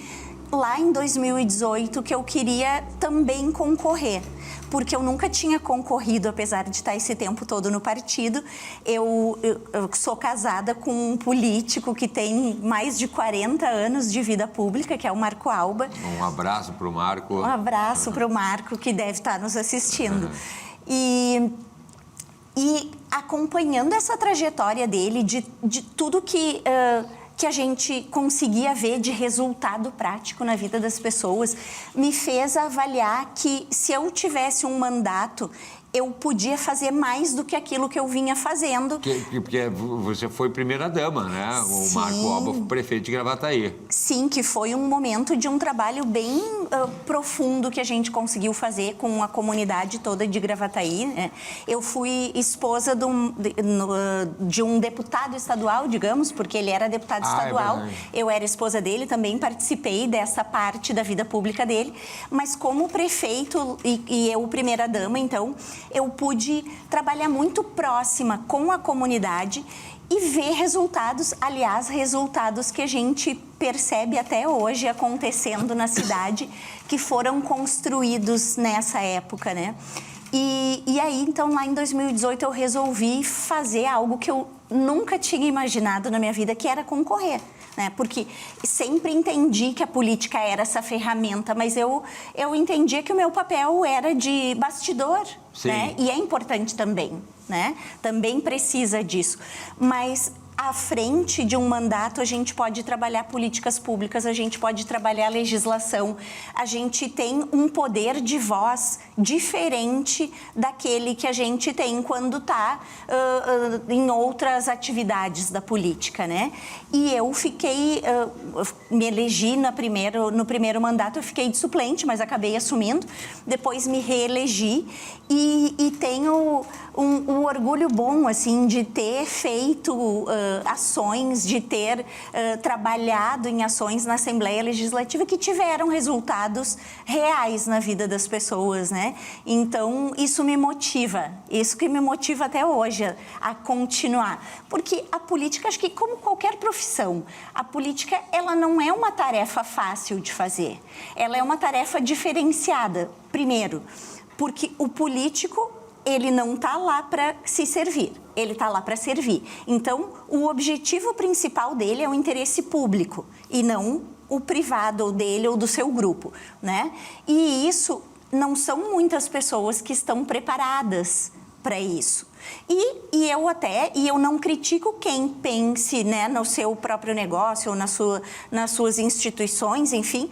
lá em 2018 que eu queria também concorrer, porque eu nunca tinha concorrido, apesar de estar esse tempo todo no partido. Eu sou casada com um político que tem mais de 40 anos de vida pública, que é o Marco Alba. Um abraço para o Marco. Um abraço para o Marco, que deve estar nos assistindo. E acompanhando essa trajetória dele, de tudo que a gente conseguia ver de resultado prático na vida das pessoas, me fez avaliar que se eu tivesse um mandato, eu podia fazer mais do que aquilo que eu vinha fazendo. Porque você foi primeira-dama, né? O Marco Alba foi prefeito de Gravataí. Sim, que foi um momento de um trabalho bem profundo que a gente conseguiu fazer com a comunidade toda de Gravataí, né? Eu fui esposa de um deputado estadual, digamos, porque ele era deputado estadual. Eu era esposa dele, também participei dessa parte da vida pública dele. Mas como prefeito e eu primeira-dama, então, eu pude trabalhar muito próxima com a comunidade e ver resultados, aliás, resultados que a gente percebe até hoje acontecendo na cidade, que foram construídos nessa época, né? E aí, então, lá em 2018, eu resolvi fazer algo que eu nunca tinha imaginado na minha vida, que era concorrer, né? Porque sempre entendi que a política era essa ferramenta, mas eu entendia que o meu papel era de bastidor, né? E é importante também, né? Também precisa disso. Mas à frente de um mandato, a gente pode trabalhar políticas públicas, a gente pode trabalhar legislação, a gente tem um poder de voz diferente daquele que a gente tem quando está em outras atividades da política, né? E eu fiquei, me elegi no primeiro mandato, eu fiquei de suplente, mas acabei assumindo, depois me reelegi e tenho um orgulho bom, assim, de ter feito ações, de ter trabalhado em ações na Assembleia Legislativa que tiveram resultados reais na vida das pessoas, né? Então, isso me motiva, isso que me motiva até hoje a continuar. Porque a política, acho que como qualquer profissão, a política, ela não é uma tarefa fácil de fazer. Ela é uma tarefa diferenciada, primeiro, porque o político, ele não está lá para se servir, ele está lá para servir. Então, o objetivo principal dele é o interesse público e não o privado ou dele ou do seu grupo, né? E isso não são muitas pessoas que estão preparadas para isso. E eu não critico quem pense, né, no seu próprio negócio ou nas suas instituições, enfim,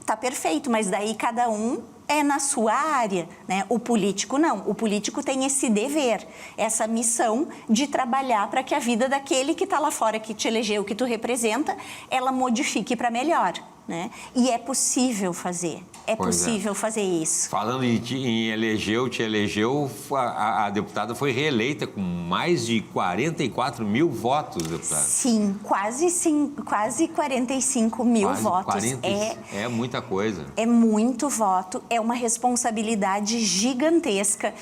tá perfeito, mas daí cada um é na sua área, né? O político não. O político tem esse dever, essa missão de trabalhar para que a vida daquele que está lá fora, que te elegeu, que tu representa, ela modifique para melhor, né? E é possível fazer. É possível fazer isso. Falando em te elegeu, a deputada foi reeleita com mais de 44 mil votos, deputada. Sim, quase 45 mil votos. É muita coisa. É muito voto, é uma responsabilidade gigantesca.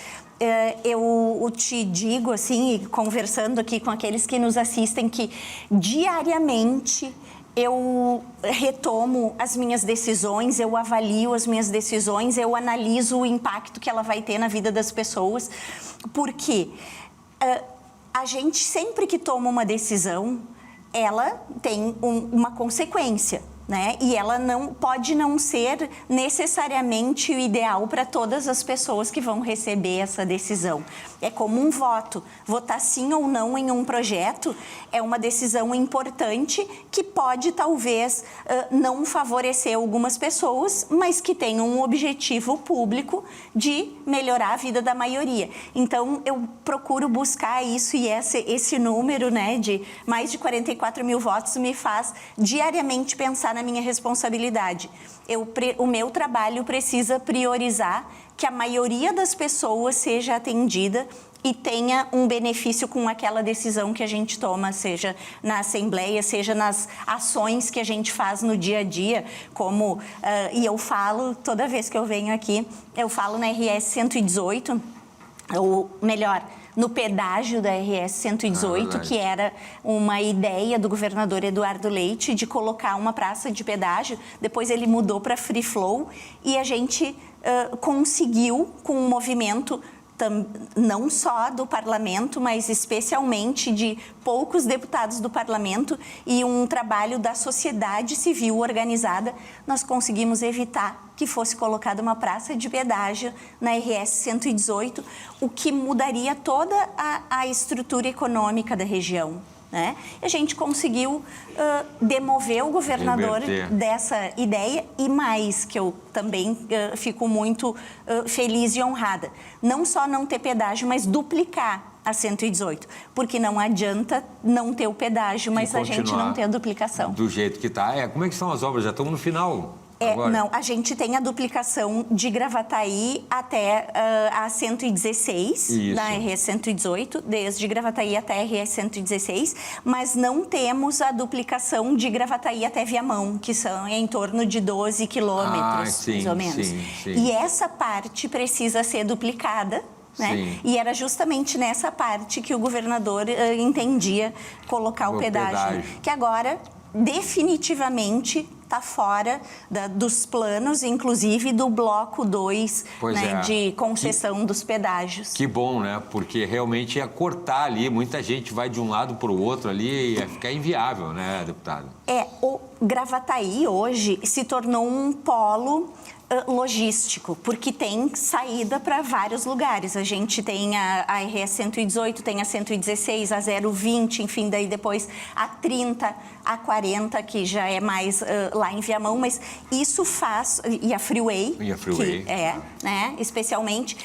Eu te digo, assim, conversando aqui com aqueles que nos assistem, que diariamente eu retomo as minhas decisões, eu avalio as minhas decisões, eu analiso o impacto que ela vai ter na vida das pessoas, porque a gente sempre que toma uma decisão, ela tem uma consequência, né? E ela pode não ser necessariamente o ideal para todas as pessoas que vão receber essa decisão. É como um voto. Votar sim ou não em um projeto é uma decisão importante que pode, talvez, não favorecer algumas pessoas, mas que tem um objetivo público de melhorar a vida da maioria. Então, eu procuro buscar isso e esse número, né, de mais de 44 mil votos me faz diariamente pensar na minha responsabilidade. O meu trabalho precisa priorizar que a maioria das pessoas seja atendida e tenha um benefício com aquela decisão que a gente toma, seja na Assembleia, seja nas ações que a gente faz no dia a dia, como, e eu falo, toda vez que eu venho aqui, eu falo na RS 118, ou melhor, no pedágio da RS 118, que era uma ideia do governador Eduardo Leite de colocar uma praça de pedágio. Depois ele mudou para Free Flow e a gente conseguiu, com um movimento não só do parlamento, mas especialmente de poucos deputados do parlamento e um trabalho da sociedade civil organizada, nós conseguimos evitar que fosse colocada uma praça de pedágio na RS 118, o que mudaria toda a estrutura econômica da região, né? E a gente conseguiu demover o governador dessa ideia e mais, que eu também fico muito feliz e honrada. Não só não ter pedágio, mas duplicar a 118, porque não adianta não ter o pedágio, mas a gente não ter a duplicação. Do jeito que está. Como é que são as obras? Já estamos no final. Não, a gente tem a duplicação de Gravataí até a 116, Isso. na RS 118, desde Gravataí até a RS 116, mas não temos a duplicação de Gravataí até Viamão, que são em torno de 12 quilômetros, mais ou menos. Sim. E essa parte precisa ser duplicada, né? E era justamente nessa parte que o governador entendia colocar o pedágio, que agora definitivamente está fora dos planos, inclusive do bloco 2, né, de concessão dos pedágios. Que bom, né? Porque realmente ia cortar ali, muita gente vai de um lado para o outro ali e ia ficar inviável, né, deputado? O Gravataí hoje se tornou um polo logístico, porque tem saída para vários lugares. A gente tem a RS 118, tem a 116, a 020, enfim, daí depois a 30, a 40, que já é mais lá em Viamão, mas isso faz... E a Freeway. E a Freeway. Que né, especialmente...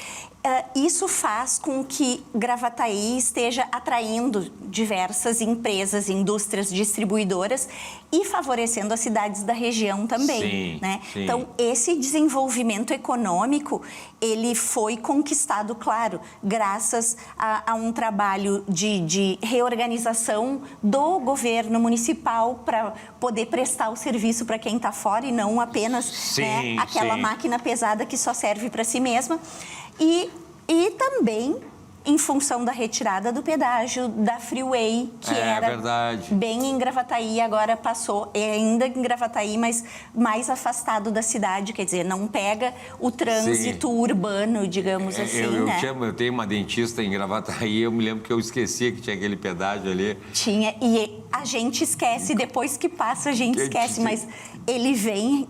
Isso faz com que Gravataí esteja atraindo diversas empresas, indústrias distribuidoras e favorecendo as cidades da região também. Sim, né? sim. Então, esse desenvolvimento econômico, ele foi conquistado, claro, graças a um trabalho de reorganização do governo municipal para poder prestar o serviço para quem está fora e não apenas aquela máquina pesada que só serve para si mesma. E também em função da retirada do pedágio da Freeway, que era verdade. bem em Gravataí, agora passou, ainda em Gravataí, mas mais afastado da cidade, quer dizer, não pega o trânsito urbano, digamos assim, eu tenho uma dentista em Gravataí, eu me lembro que eu esquecia que tinha aquele pedágio ali. Tinha, e a gente esquece, depois que passa a gente esquece, mas ele vem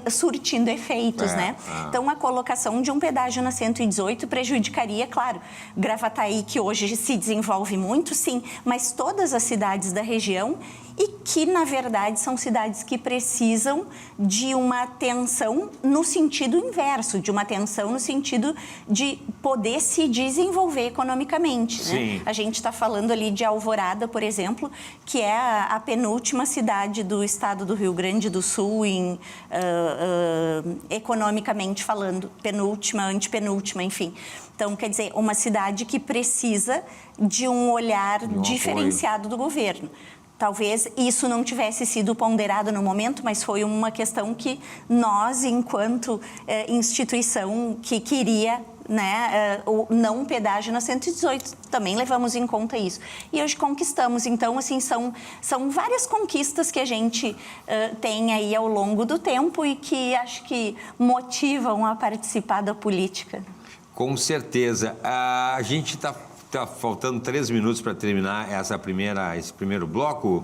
surtindo efeitos, né? Então, a colocação de um pedágio na 118 prejudicaria, claro, Gravataí, que hoje se desenvolve muito, sim, mas todas as cidades da região e que, na verdade, são cidades que precisam de uma atenção no sentido inverso, de uma atenção no sentido de poder se desenvolver economicamente. Né? A gente está falando ali de Alvorada, por exemplo, que é a penúltima cidade do estado do Rio Grande do Sul, economicamente falando, penúltima, antepenúltima, enfim. Então, quer dizer, uma cidade que precisa de um olhar diferenciado do governo. Talvez isso não tivesse sido ponderado no momento, mas foi uma questão que nós, enquanto instituição que queria o não pedágio na 118, também levamos em conta isso. E hoje conquistamos. Então, assim, são várias conquistas que a gente tem aí ao longo do tempo e que acho que motivam a participar da política. Com certeza. A gente está faltando 3 minutos para terminar esse primeiro bloco,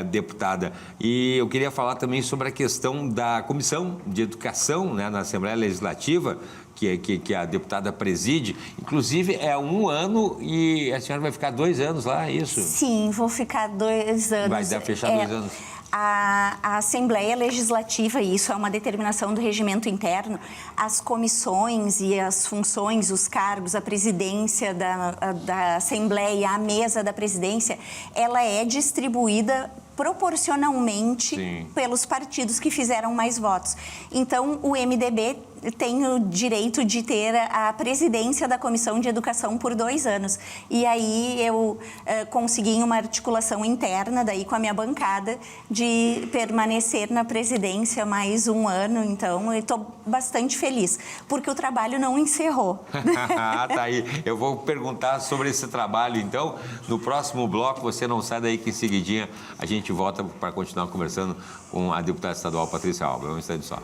deputada. E eu queria falar também sobre a questão da Comissão de Educação, né, na Assembleia Legislativa, que a deputada preside. Inclusive, é 1 ano e a senhora vai ficar 2 anos lá, é isso? Sim, vou ficar 2 anos. Vai fechar 2 anos. A Assembleia Legislativa, e isso é uma determinação do regimento interno, as comissões e as funções, os cargos, a presidência da Assembleia, a mesa da presidência, ela é distribuída proporcionalmente pelos partidos que fizeram mais votos. Então, o MDB tem o direito de ter a presidência da Comissão de Educação por 2 anos. E aí eu consegui uma articulação interna daí com a minha bancada de permanecer na presidência mais 1 ano. Então, eu estou bastante feliz, porque o trabalho não encerrou. Tá aí. Eu vou perguntar sobre esse trabalho, então. No próximo bloco, você não sai daí que em seguidinha a gente volta para continuar conversando com a deputada estadual Patrícia Alba. Um instante só.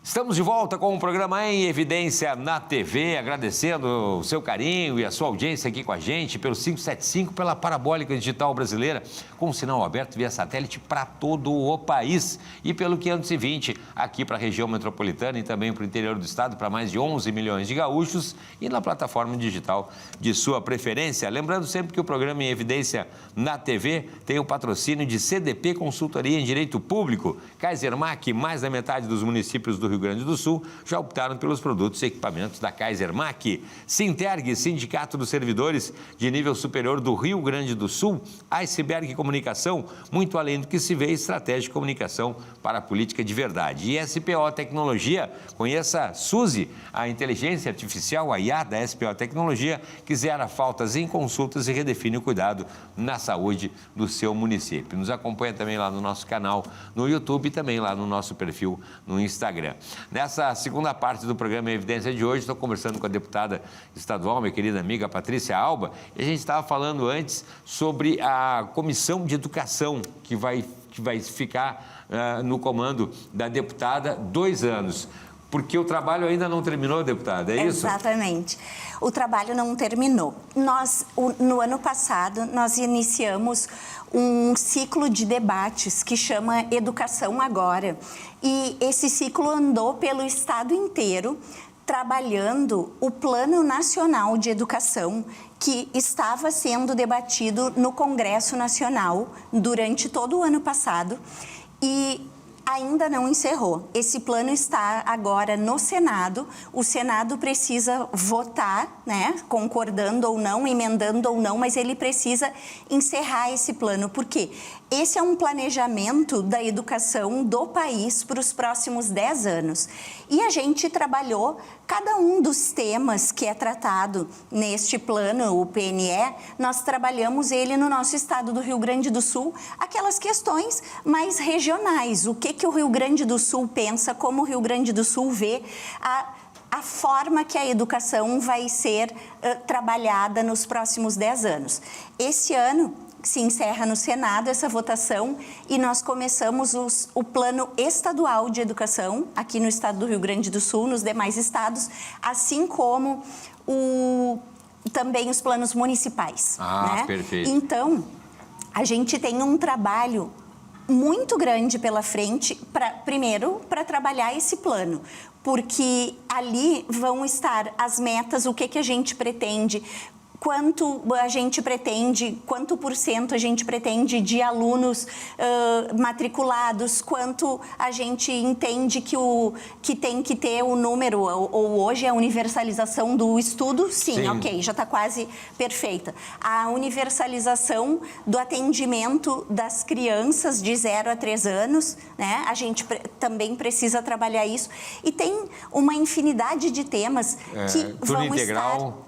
Estamos de volta com o programa Em Evidência na TV, agradecendo o seu carinho e a sua audiência aqui com a gente pelo 575, pela Parabólica Digital Brasileira, com sinal aberto via satélite para todo o país, e pelo 520 aqui para a região metropolitana e também para o interior do estado, para mais de 11 milhões de gaúchos, e na plataforma digital de sua preferência. Lembrando sempre que o programa Em Evidência na TV tem o patrocínio de CDP Consultoria em Direito Público, Kaisermac, mais da metade dos municípios do Rio Grande Grande do Sul já optaram pelos produtos e equipamentos da Kaisermac. Sinterg, Sindicato dos Servidores de Nível Superior do Rio Grande do Sul, Iceberg Comunicação, muito além do que se vê, estratégia de comunicação para a política de verdade. E SPO Tecnologia, conheça a Suzy, a inteligência artificial, a IA da SPO Tecnologia, que zera faltas em consultas e redefine o cuidado na saúde do seu município. Nos acompanha também lá no nosso canal no YouTube e também lá no nosso perfil no Instagram. Nessa segunda parte do programa Evidência de hoje, estou conversando com a deputada estadual, minha querida amiga Patrícia Alba, e a gente estava falando antes sobre a Comissão de Educação, que vai ficar no comando da deputada 2 anos. Porque o trabalho ainda não terminou, deputada, é isso? Exatamente. O trabalho não terminou. No ano passado, nós iniciamos um ciclo de debates que chama Educação Agora. E esse ciclo andou pelo estado inteiro, trabalhando o Plano Nacional de Educação, que estava sendo debatido no Congresso Nacional durante todo o ano passado. E ainda não encerrou. Esse plano está agora no Senado. O Senado precisa votar, né, concordando ou não, emendando ou não, mas ele precisa encerrar esse plano. Por quê? Esse é um planejamento da educação do país para os próximos 10 anos. E a gente trabalhou cada um dos temas que é tratado neste plano, o PNE, nós trabalhamos ele no nosso estado do Rio Grande do Sul, aquelas questões mais regionais, o que o Rio Grande do Sul pensa, como o Rio Grande do Sul vê a forma que a educação vai ser trabalhada nos próximos 10 anos. Esse ano se encerra no Senado essa votação e nós começamos o Plano Estadual de Educação aqui no estado do Rio Grande do Sul, nos demais estados, assim como também os planos municipais. Ah, né? Perfeito. Então, a gente tem um trabalho muito grande pela frente, primeiro, para trabalhar esse plano, porque ali vão estar as metas, o que a gente pretende, quanto por cento a gente pretende de alunos matriculados, quanto a gente entende que tem que ter o número, ou hoje a universalização do estudo, sim. Ok, já está quase perfeita. A universalização do atendimento das crianças de 0 a 3 anos, né? A gente também precisa trabalhar isso. E tem uma infinidade de temas que vão integral.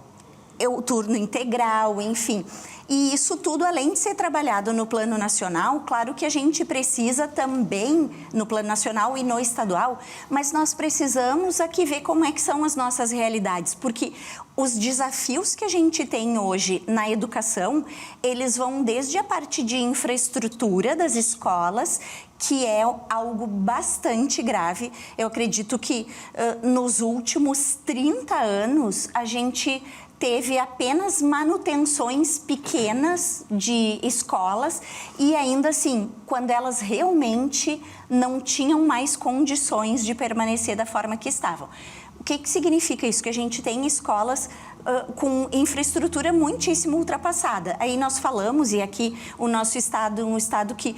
O turno integral, enfim. E isso tudo, além de ser trabalhado no plano nacional, claro que a gente precisa também, no plano nacional e no estadual, mas nós precisamos aqui ver como é que são as nossas realidades, porque os desafios que a gente tem hoje na educação, eles vão desde a parte de infraestrutura das escolas, que é algo bastante grave. Eu acredito que nos últimos 30 anos, a gente teve apenas manutenções pequenas de escolas e ainda assim, quando elas realmente não tinham mais condições de permanecer da forma que estavam. O que significa isso? Que a gente tem escolas com infraestrutura muitíssimo ultrapassada. Aí nós falamos, e aqui o nosso estado, um estado que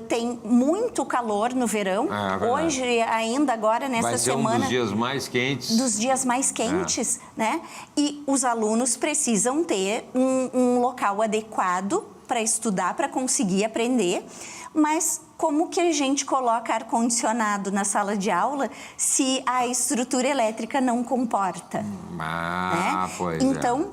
tem muito calor no verão. Hoje, ainda agora, nessa semana... Vai ser um dos dias mais quentes. Dos dias mais quentes, né? E os alunos precisam ter um local adequado para estudar, para conseguir aprender. Mas como que a gente coloca ar-condicionado na sala de aula se a estrutura elétrica não comporta? Né? Pois então,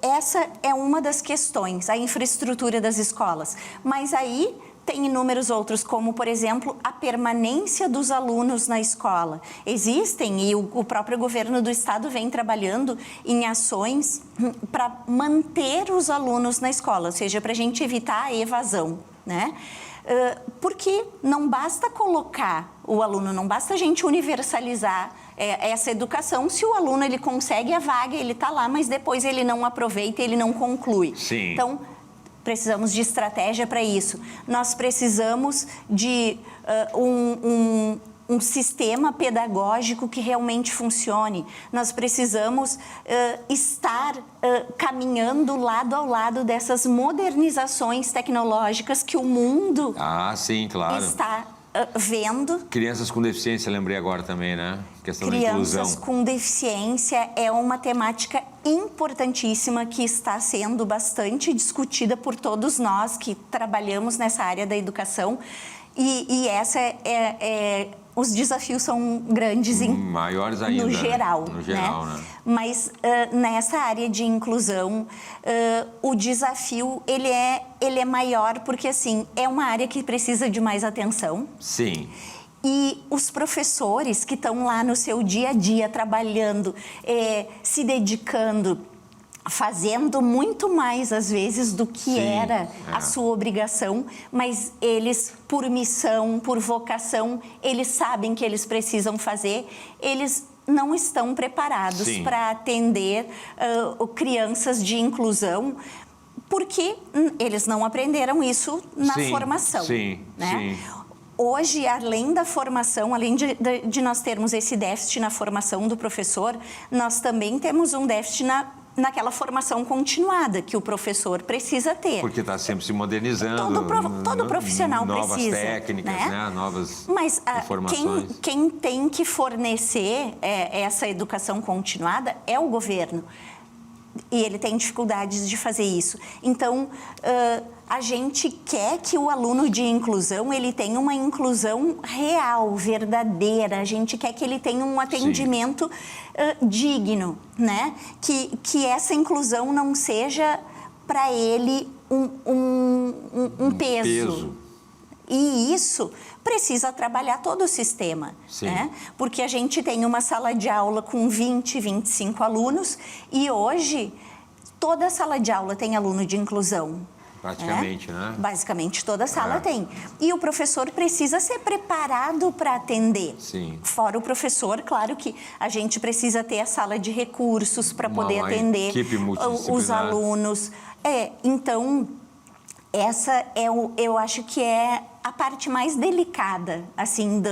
essa é uma das questões, a infraestrutura das escolas. Mas aí tem inúmeros outros, como, por exemplo, a permanência dos alunos na escola. Existem, e o próprio governo do estado vem trabalhando em ações para manter os alunos na escola, ou seja, para a gente evitar a evasão, né? Porque não basta colocar o aluno, não basta a gente universalizar essa educação se o aluno ele consegue a vaga, ele está lá, mas depois ele não aproveita, ele não conclui. Sim. Então, precisamos de estratégia para isso. Nós precisamos de um sistema pedagógico que realmente funcione. Nós precisamos estar caminhando lado ao lado dessas modernizações tecnológicas que o mundo sim, claro. está vendo. Crianças com deficiência, lembrei agora também, né? Questão da inclusão. Crianças com deficiência é uma temática importantíssima que está sendo bastante discutida por todos nós que trabalhamos nessa área da educação. E os desafios são grandes maiores ainda, no geral, né? Mas nessa área de inclusão, o desafio ele é maior porque assim é uma área que precisa de mais atenção. Sim. E os professores que estão lá no seu dia a dia trabalhando, se dedicando, fazendo muito mais às vezes do que era a sua obrigação, mas eles, por missão, por vocação, eles sabem que eles precisam fazer, eles não estão preparados para atender crianças de inclusão, porque eles não aprenderam isso na formação. Né? Hoje, além da formação, além de nós termos esse déficit na formação do professor, nós também temos um déficit naquela formação continuada que o professor precisa ter. Porque está sempre se modernizando. Todo profissional novas precisa. Novas técnicas, né? Novas informações. Mas quem tem que fornecer essa educação continuada é o governo. E ele tem dificuldades de fazer isso. Então, a gente quer que o aluno de inclusão, ele tenha uma inclusão real, verdadeira. A gente quer que ele tenha um atendimento digno, né? Que essa inclusão não seja para ele um peso. E isso precisa trabalhar todo o sistema, né? Porque a gente tem uma sala de aula com 20, 25 alunos e hoje toda sala de aula tem aluno de inclusão. Praticamente, né? Basicamente toda sala tem. E o professor precisa ser preparado para atender. Fora o professor, claro que a gente precisa ter a sala de recursos para poder atender os alunos. Então, essa eu acho que é a parte mais delicada, assim,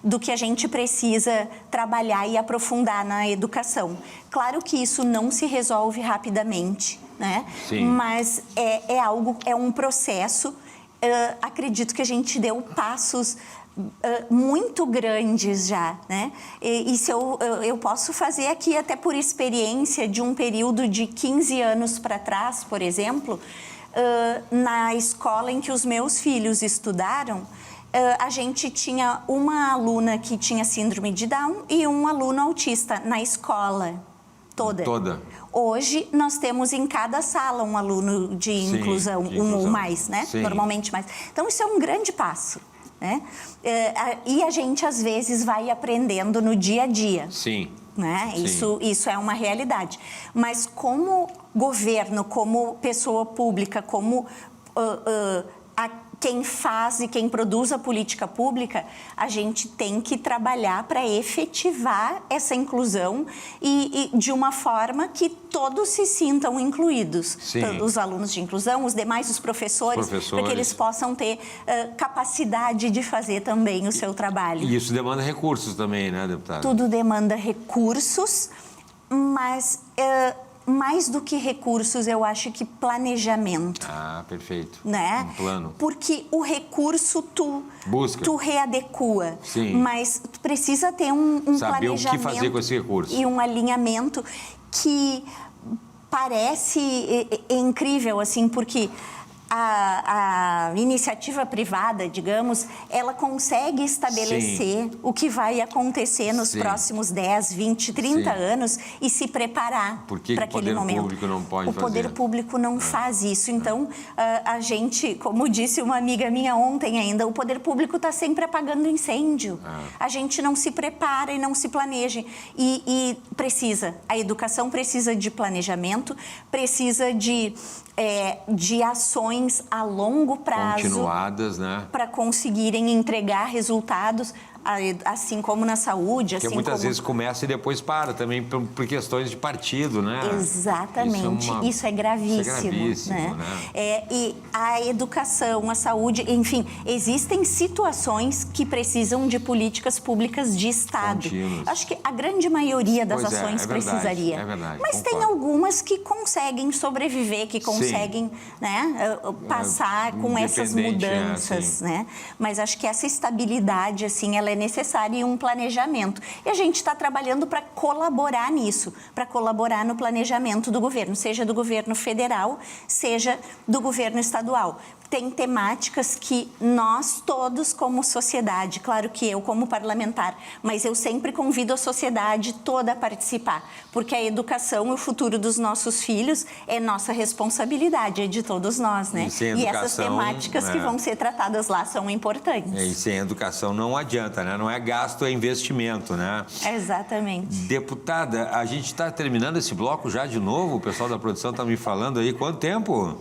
do que a gente precisa trabalhar e aprofundar na educação. Claro que isso não se resolve rapidamente, né? Mas é um processo. Acredito que a gente deu passos muito grandes já, né? E se eu posso fazer aqui até por experiência de um período de 15 anos para trás, por exemplo, na escola em que os meus filhos estudaram, a gente tinha uma aluna que tinha síndrome de Down e um aluno autista na escola toda. Hoje, nós temos em cada sala um aluno de inclusão, um ou mais, né? Normalmente mais. Então, isso é um grande passo, né? E a gente, às vezes, vai aprendendo no dia a dia. Né? Isso é uma realidade. Mas como governo, como pessoa pública, como quem faz e quem produz a política pública, a gente tem que trabalhar para efetivar essa inclusão e de uma forma que todos se sintam incluídos. Os alunos de inclusão, os demais, os professores, para que eles possam ter capacidade de fazer também o seu trabalho. E isso demanda recursos também, né, deputada? Tudo demanda recursos, mas mais do que recursos, eu acho que planejamento. Perfeito. Né? Um plano. Porque o recurso tu readecua. Mas tu precisa ter um saber planejamento. O que fazer com esse recurso. E um alinhamento que parece incrível, assim, porque a iniciativa privada, digamos, ela consegue estabelecer o que vai acontecer nos próximos 10, 20, 30 anos e se preparar para aquele momento. O poder público não pode fazer? O poder público não faz isso. Então, a gente, como disse uma amiga minha ontem ainda, o poder público está sempre apagando incêndio. A gente não se prepara e não se planeja. E a educação precisa de planejamento, precisa de ações a longo prazo continuadas, né? Para conseguirem entregar resultados assim como na saúde, Porque assim muitas como... vezes começa e depois para também por questões de partido, né? Exatamente, isso é gravíssimo. Isso é gravíssimo, né? E a educação, a saúde, enfim, existem situações que precisam de políticas públicas de Estado. Contínuas. Acho que a grande maioria das Pois é, ações é verdade, precisaria. é verdade, Mas tem concordo. algumas que conseguem sobreviver, que conseguem, né, passar com essas independente, mudanças, né? Mas acho que essa estabilidade, assim, ela é necessária e um planejamento. E a gente está trabalhando para colaborar nisso, para colaborar no planejamento do governo, seja do governo federal, seja do governo estadual. Tem temáticas que nós todos como sociedade, claro que eu como parlamentar, mas eu sempre convido a sociedade toda a participar, porque a educação e o futuro dos nossos filhos é nossa responsabilidade, é de todos nós, né? E essas temáticas que vão ser tratadas lá são importantes. E sem educação não adianta, né? Não é gasto, é investimento, né? Exatamente. Deputada, a gente está terminando esse bloco já de novo? O pessoal da produção está me falando aí. Quanto tempo?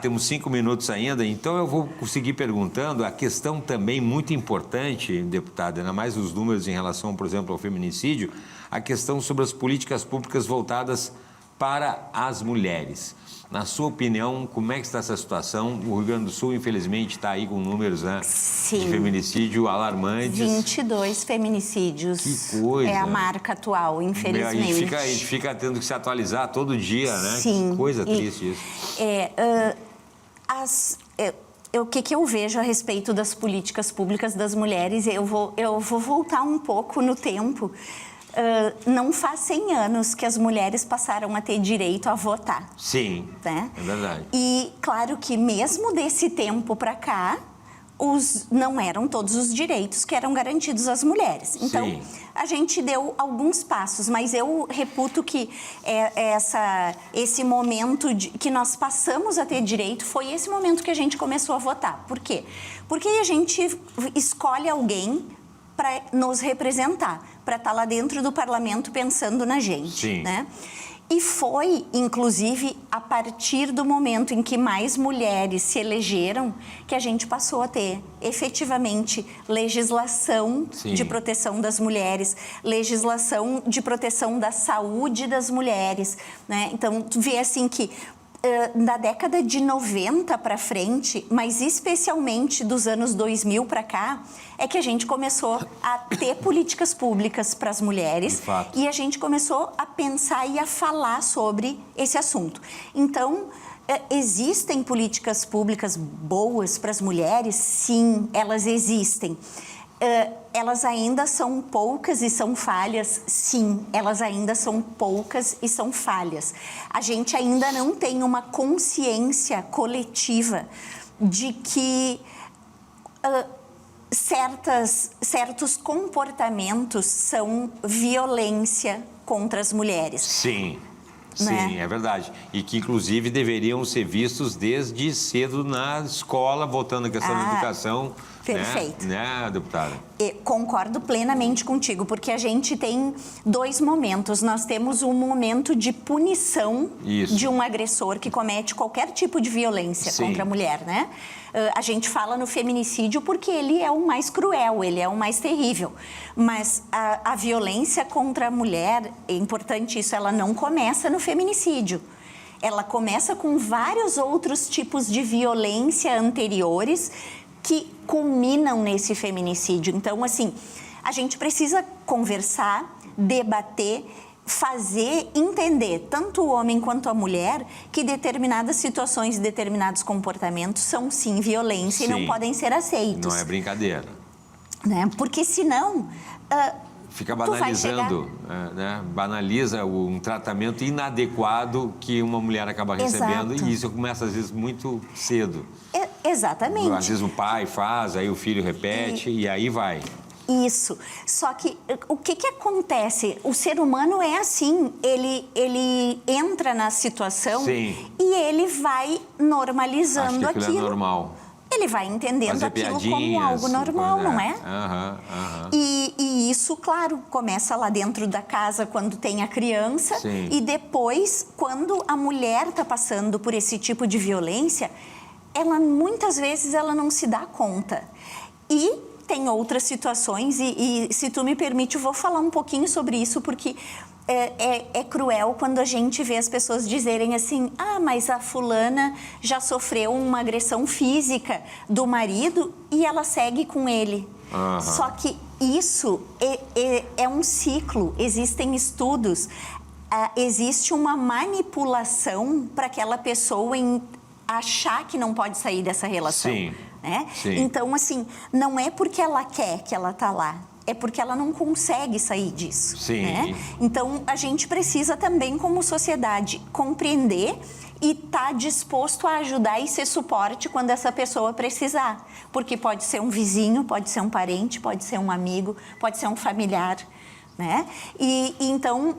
Temos 5 minutos ainda, então eu vou seguir perguntando. A questão também muito importante, deputada, ainda mais os números em relação, por exemplo, ao feminicídio, a questão sobre as políticas públicas voltadas para as mulheres. Na sua opinião, como é que está essa situação? O Rio Grande do Sul, infelizmente, está aí com números, né, de feminicídio alarmantes. 22 feminicídios. Que coisa! É a marca atual, infelizmente. A gente fica tendo que se atualizar todo dia, né? Sim. Que coisa triste isso. O que eu vejo a respeito das políticas públicas das mulheres, eu vou voltar um pouco no tempo. Não faz 100 anos que as mulheres passaram a ter direito a votar. Sim, né? É verdade. E claro que mesmo desse tempo para cá, não eram todos os direitos que eram garantidos às mulheres. Então, Sim. A gente deu alguns passos, mas eu reputo que esse momento que nós passamos a ter direito foi esse momento que a gente começou a votar. Por quê? Porque a gente escolhe alguém para nos representar, para estar lá dentro do parlamento pensando na gente. Sim. Né? E foi, inclusive, a partir do momento em que mais mulheres se elegeram que a gente passou a ter, efetivamente, legislação Sim. de proteção das mulheres, legislação de proteção da saúde das mulheres. Né? Então, tu vê assim que da década de 90 para frente, mas especialmente dos anos 2000 para cá, é que a gente começou a ter políticas públicas para as mulheres. De fato. E a gente começou a pensar e a falar sobre esse assunto. Então, existem políticas públicas boas para as mulheres? Sim, elas existem. Elas ainda são poucas e são falhas? Sim, elas ainda são poucas e são falhas. A gente ainda não tem uma consciência coletiva de que certos comportamentos são violência contra as mulheres. Sim. Né? Sim, é verdade. E que, inclusive, deveriam ser vistos desde cedo na escola, voltando à questão da educação. Perfeito. Né, deputada? Concordo plenamente contigo, porque a gente tem 2 momentos. Nós temos um momento de punição de um agressor que comete qualquer tipo de violência Sim. contra a mulher, né? A gente fala no feminicídio porque ele é o mais cruel, ele é o mais terrível. Mas a violência contra a mulher, é importante isso, ela não começa no feminicídio. Ela começa com vários outros tipos de violência anteriores que culminam nesse feminicídio. Então, assim, a gente precisa conversar, debater, fazer entender, tanto o homem quanto a mulher, que determinadas situações e determinados comportamentos são, sim, violência. Sim. E não podem ser aceitos. Não é brincadeira. Né? Porque, senão... Fica banalizando, né? Banaliza um tratamento inadequado que uma mulher acaba recebendo. Exato. E isso começa, às vezes, muito cedo. Exatamente. Às vezes o pai faz, aí o filho repete e aí vai. Isso. Só que o que acontece? O ser humano é assim, ele entra na situação Sim. e ele vai normalizando Acho que aquilo é normal. Ele vai entendendo fazer aquilo como algo normal, não é? E isso, claro, começa lá dentro da casa quando tem a criança. Sim. E depois, quando a mulher está passando por esse tipo de violência, muitas vezes ela não se dá conta. E tem outras situações e, se tu me permite, eu vou falar um pouquinho sobre isso, porque é cruel quando a gente vê as pessoas dizerem assim: ah, mas a fulana já sofreu uma agressão física do marido e ela segue com ele. Uhum. Só que isso é um ciclo, existem estudos, existe uma manipulação para aquela pessoa achar que não pode sair dessa relação. Sim. Né? Sim. Então, assim, não é porque ela quer que ela tá lá, é porque ela não consegue sair disso. Sim. Né? Então, a gente precisa também, como sociedade, compreender e estar disposto a ajudar e ser suporte quando essa pessoa precisar. Porque pode ser um vizinho, pode ser um parente, pode ser um amigo, pode ser um familiar. Né? E então,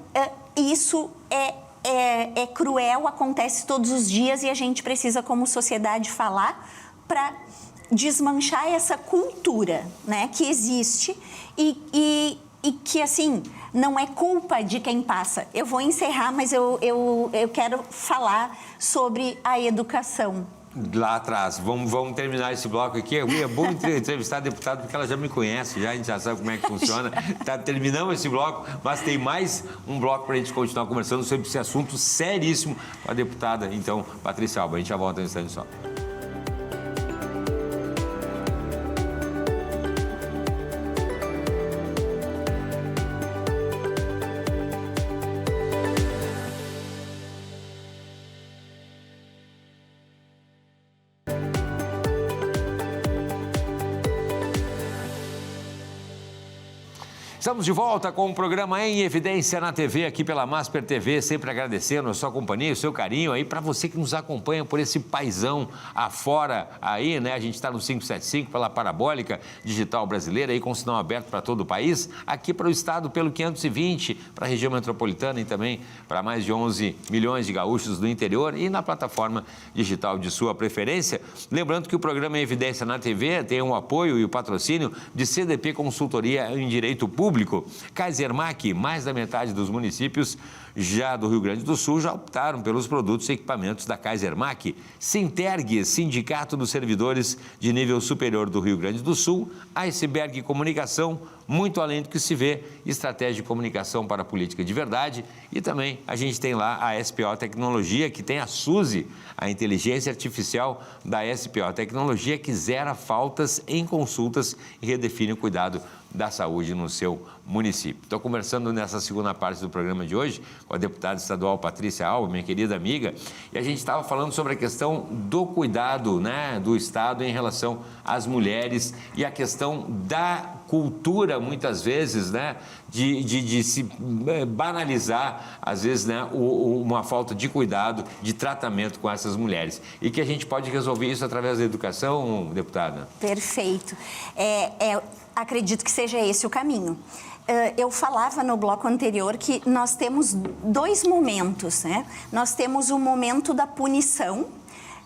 isso é cruel, acontece todos os dias e a gente precisa, como sociedade, falar para desmanchar essa cultura, né, que existe e que, assim, não é culpa de quem passa. Eu vou encerrar, mas eu quero falar sobre a educação. Lá atrás, vamos terminar esse bloco aqui. É bom entrevistar a deputada porque ela já me conhece, a gente já sabe como é que funciona. Terminamos esse bloco, mas tem mais um bloco para a gente continuar conversando sobre esse assunto seríssimo com a deputada, então, Patrícia Alba. A gente já volta no instante só. Estamos de volta com o programa Em Evidência na TV, aqui pela Masper TV, sempre agradecendo a sua companhia, o seu carinho aí, para você que nos acompanha por esse paizão afora aí, né? A gente está no 575 pela Parabólica Digital Brasileira, aí com sinal aberto para todo o país, aqui para o estado pelo 520, para a região metropolitana e também para mais de 11 milhões de gaúchos do interior e na plataforma digital de sua preferência. Lembrando que o programa Em Evidência na TV tem o apoio e o patrocínio de CDP Consultoria em Direito Público, Kaisermac, mais da metade dos municípios já do Rio Grande do Sul já optaram pelos produtos e equipamentos da Kaisermac. Sinterg, Sindicato dos Servidores de Nível Superior do Rio Grande do Sul, Iceberg Comunicação, muito além do que se vê, estratégia de comunicação para a política de verdade, e também a gente tem lá a SPO Tecnologia, que tem a Suzy, a inteligência artificial da SPO Tecnologia, que zera faltas em consultas e redefine o cuidado da saúde no seu município. Estou conversando nessa segunda parte do programa de hoje com a deputada estadual Patrícia Alba, minha querida amiga, e a gente estava falando sobre a questão do cuidado, né, do Estado em relação às mulheres e a questão da cultura, muitas vezes, né, de se banalizar, às vezes, né, uma falta de cuidado, de tratamento com essas mulheres. E que a gente pode resolver isso através da educação, deputada? Perfeito. Acredito que seja esse o caminho. Eu falava no bloco anterior que nós temos dois momentos, né? Nós temos o momento da punição,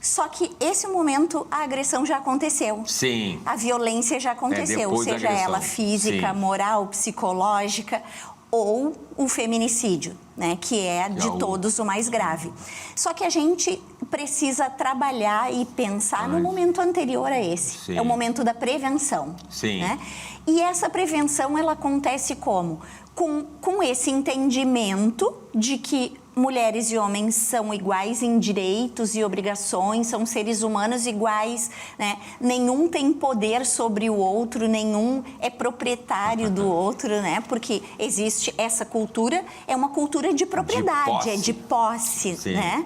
só que esse momento a agressão já aconteceu. Sim. A violência já aconteceu, seja ela física, sim, moral, psicológica ou o feminicídio, né, que é de todos o mais grave. Só que a gente precisa trabalhar e pensar no momento anterior a esse. Sim. É o momento da prevenção. Sim. Né? E essa prevenção, ela acontece como? Com esse entendimento de que mulheres e homens são iguais em direitos e obrigações, são seres humanos iguais, né? Nenhum tem poder sobre o outro, nenhum é proprietário do outro, né? Porque existe essa cultura, é uma cultura de propriedade, de posse, né?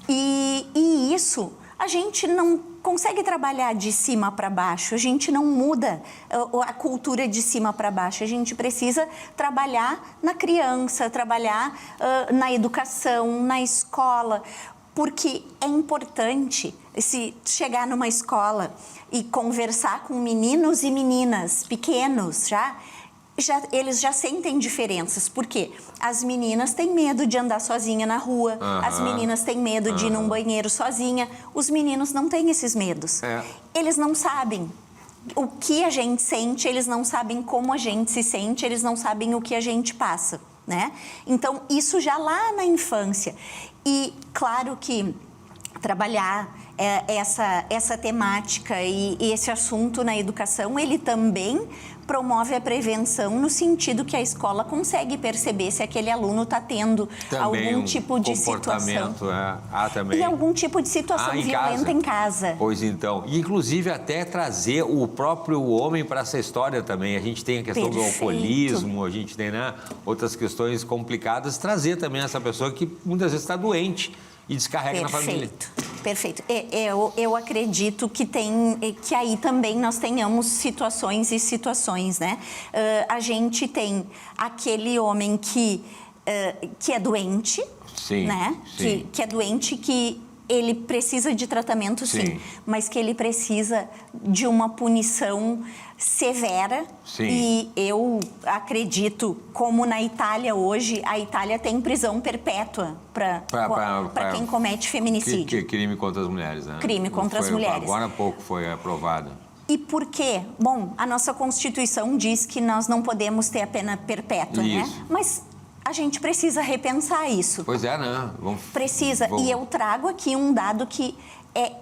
E isso a gente não consegue trabalhar de cima para baixo, a gente não muda a cultura de cima para baixo, a gente precisa trabalhar na criança, trabalhar na educação, na escola, porque é importante se chegar numa escola e conversar com meninos e meninas pequenos eles já sentem diferenças, porque as meninas têm medo de andar sozinha na rua, as meninas têm medo de ir num banheiro sozinha, os meninos não têm esses medos. Eles não sabem o que a gente sente, eles não sabem como a gente se sente, eles não sabem o que a gente passa, né? Então, isso já lá na infância. E claro que trabalhar essa temática e esse assunto na educação, ele também promove a prevenção no sentido que a escola consegue perceber se aquele aluno está tendo também algum tipo de situação. Também. E algum tipo de situação violenta em casa. Pois então. E, inclusive, até trazer o próprio homem para essa história também. A gente tem a questão do alcoolismo, a gente tem, né, outras questões complicadas. Trazer também essa pessoa que muitas vezes está doente e descarrega na família. Perfeito. Eu acredito que aí também nós tenhamos situações e situações, né? A gente tem aquele homem que é doente, sim, né? Sim. Que é doente, que ele precisa de tratamento, sim, mas que ele precisa de uma punição severa. Sim. E eu acredito, como na Itália hoje, a Itália tem prisão perpétua para quem comete feminicídio. Crime contra as mulheres, né? Crime contra as mulheres. Agora há pouco foi aprovado. E por quê? Bom, a nossa Constituição diz que nós não podemos ter a pena perpétua, né? Mas a gente precisa repensar isso. Pois é, né? Precisa. E eu trago aqui um dado que é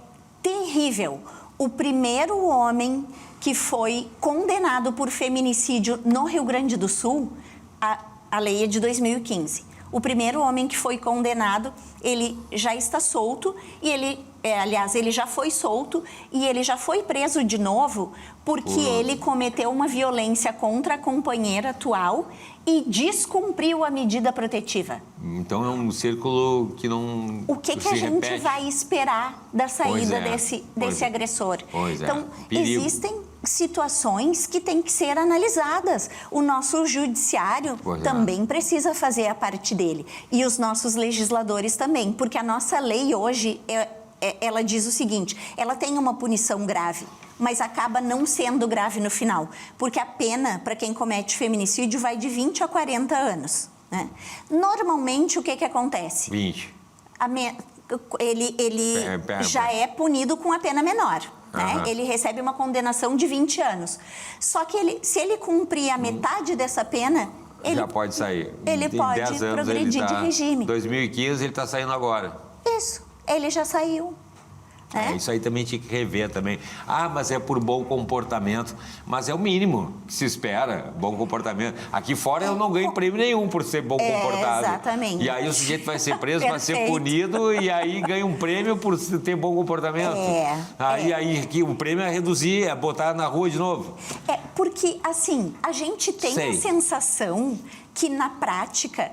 terrível. O primeiro homem que foi condenado por feminicídio no Rio Grande do Sul, a lei é de 2015. O primeiro homem que foi condenado, ele já está solto e ele já foi solto e ele já foi preso de novo porque ele cometeu uma violência contra a companheira atual e descumpriu a medida protetiva. Então é um círculo que não O que a gente vai esperar da saída desse agressor? Então, existem situações que têm que ser analisadas. O nosso judiciário também precisa fazer a parte dele. E os nossos legisladores também, porque a nossa lei hoje, ela diz o seguinte, ela tem uma punição grave, mas acaba não sendo grave no final, porque a pena para quem comete feminicídio vai de 20 a 40 anos. Né? Normalmente, o que acontece? 20. Ele já é punido com a pena menor. Né? Ele recebe uma condenação de 20 anos. Só que se ele cumprir a metade dessa pena, ele já pode sair. Ele pode 10 anos, progredir de regime. Em 2015 ele está saindo agora. Isso, ele já saiu. Isso aí também tinha que rever também. Mas é por bom comportamento. Mas é o mínimo que se espera, bom comportamento. Aqui fora eu não ganho prêmio nenhum por ser bom comportado. Exatamente. E aí o sujeito vai ser preso, vai ser punido e aí ganha um prêmio por ter bom comportamento. Aí aqui o prêmio é reduzir, é botar na rua de novo. Porque assim, a gente tem a sensação que na prática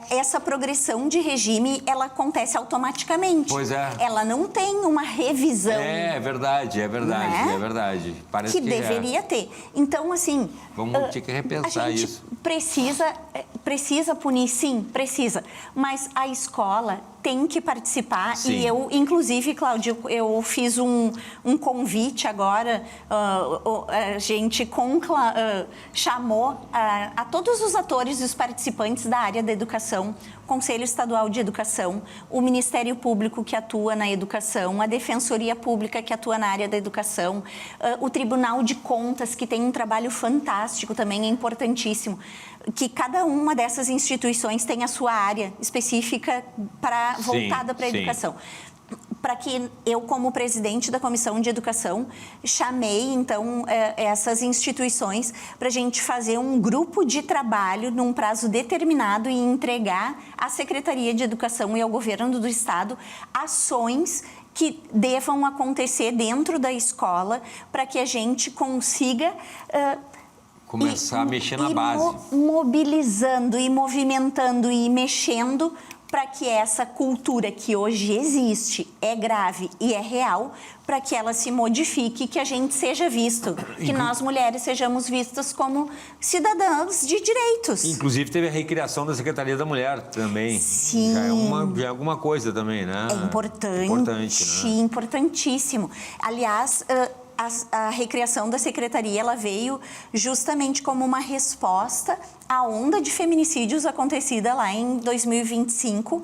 essa progressão de regime, ela acontece automaticamente. Pois é. Ela não tem uma revisão. É verdade. Parece que deveria ter. Então, assim... Vamos ter que repensar isso. Precisa punir, sim, precisa. Mas a escola tem que participar. Sim. E eu, inclusive, Cláudio, eu fiz um convite agora. A gente chamou a todos os atores e os participantes da área da educação, Conselho Estadual de Educação, o Ministério Público que atua na educação, a Defensoria Pública que atua na área da educação, o Tribunal de Contas, que tem um trabalho fantástico também, é importantíssimo, que cada uma dessas instituições tem a sua área específica voltada para a educação. Para que eu, como presidente da Comissão de Educação, chamei, então, essas instituições para a gente fazer um grupo de trabalho num prazo determinado e entregar à Secretaria de Educação e ao Governo do Estado ações que devam acontecer dentro da escola para que a gente consiga... começar a mexer na base. Mobilizando e movimentando e mexendo para que essa cultura que hoje existe, é grave e é real, para que ela se modifique, que a gente seja visto, que nós mulheres sejamos vistas como cidadãs de direitos. Inclusive teve a recriação da Secretaria da Mulher também. Sim. Já é alguma coisa também, né? É importante, né? Importantíssimo. Aliás, a recriação da Secretaria, ela veio justamente como uma resposta à onda de feminicídios acontecida lá em 2025,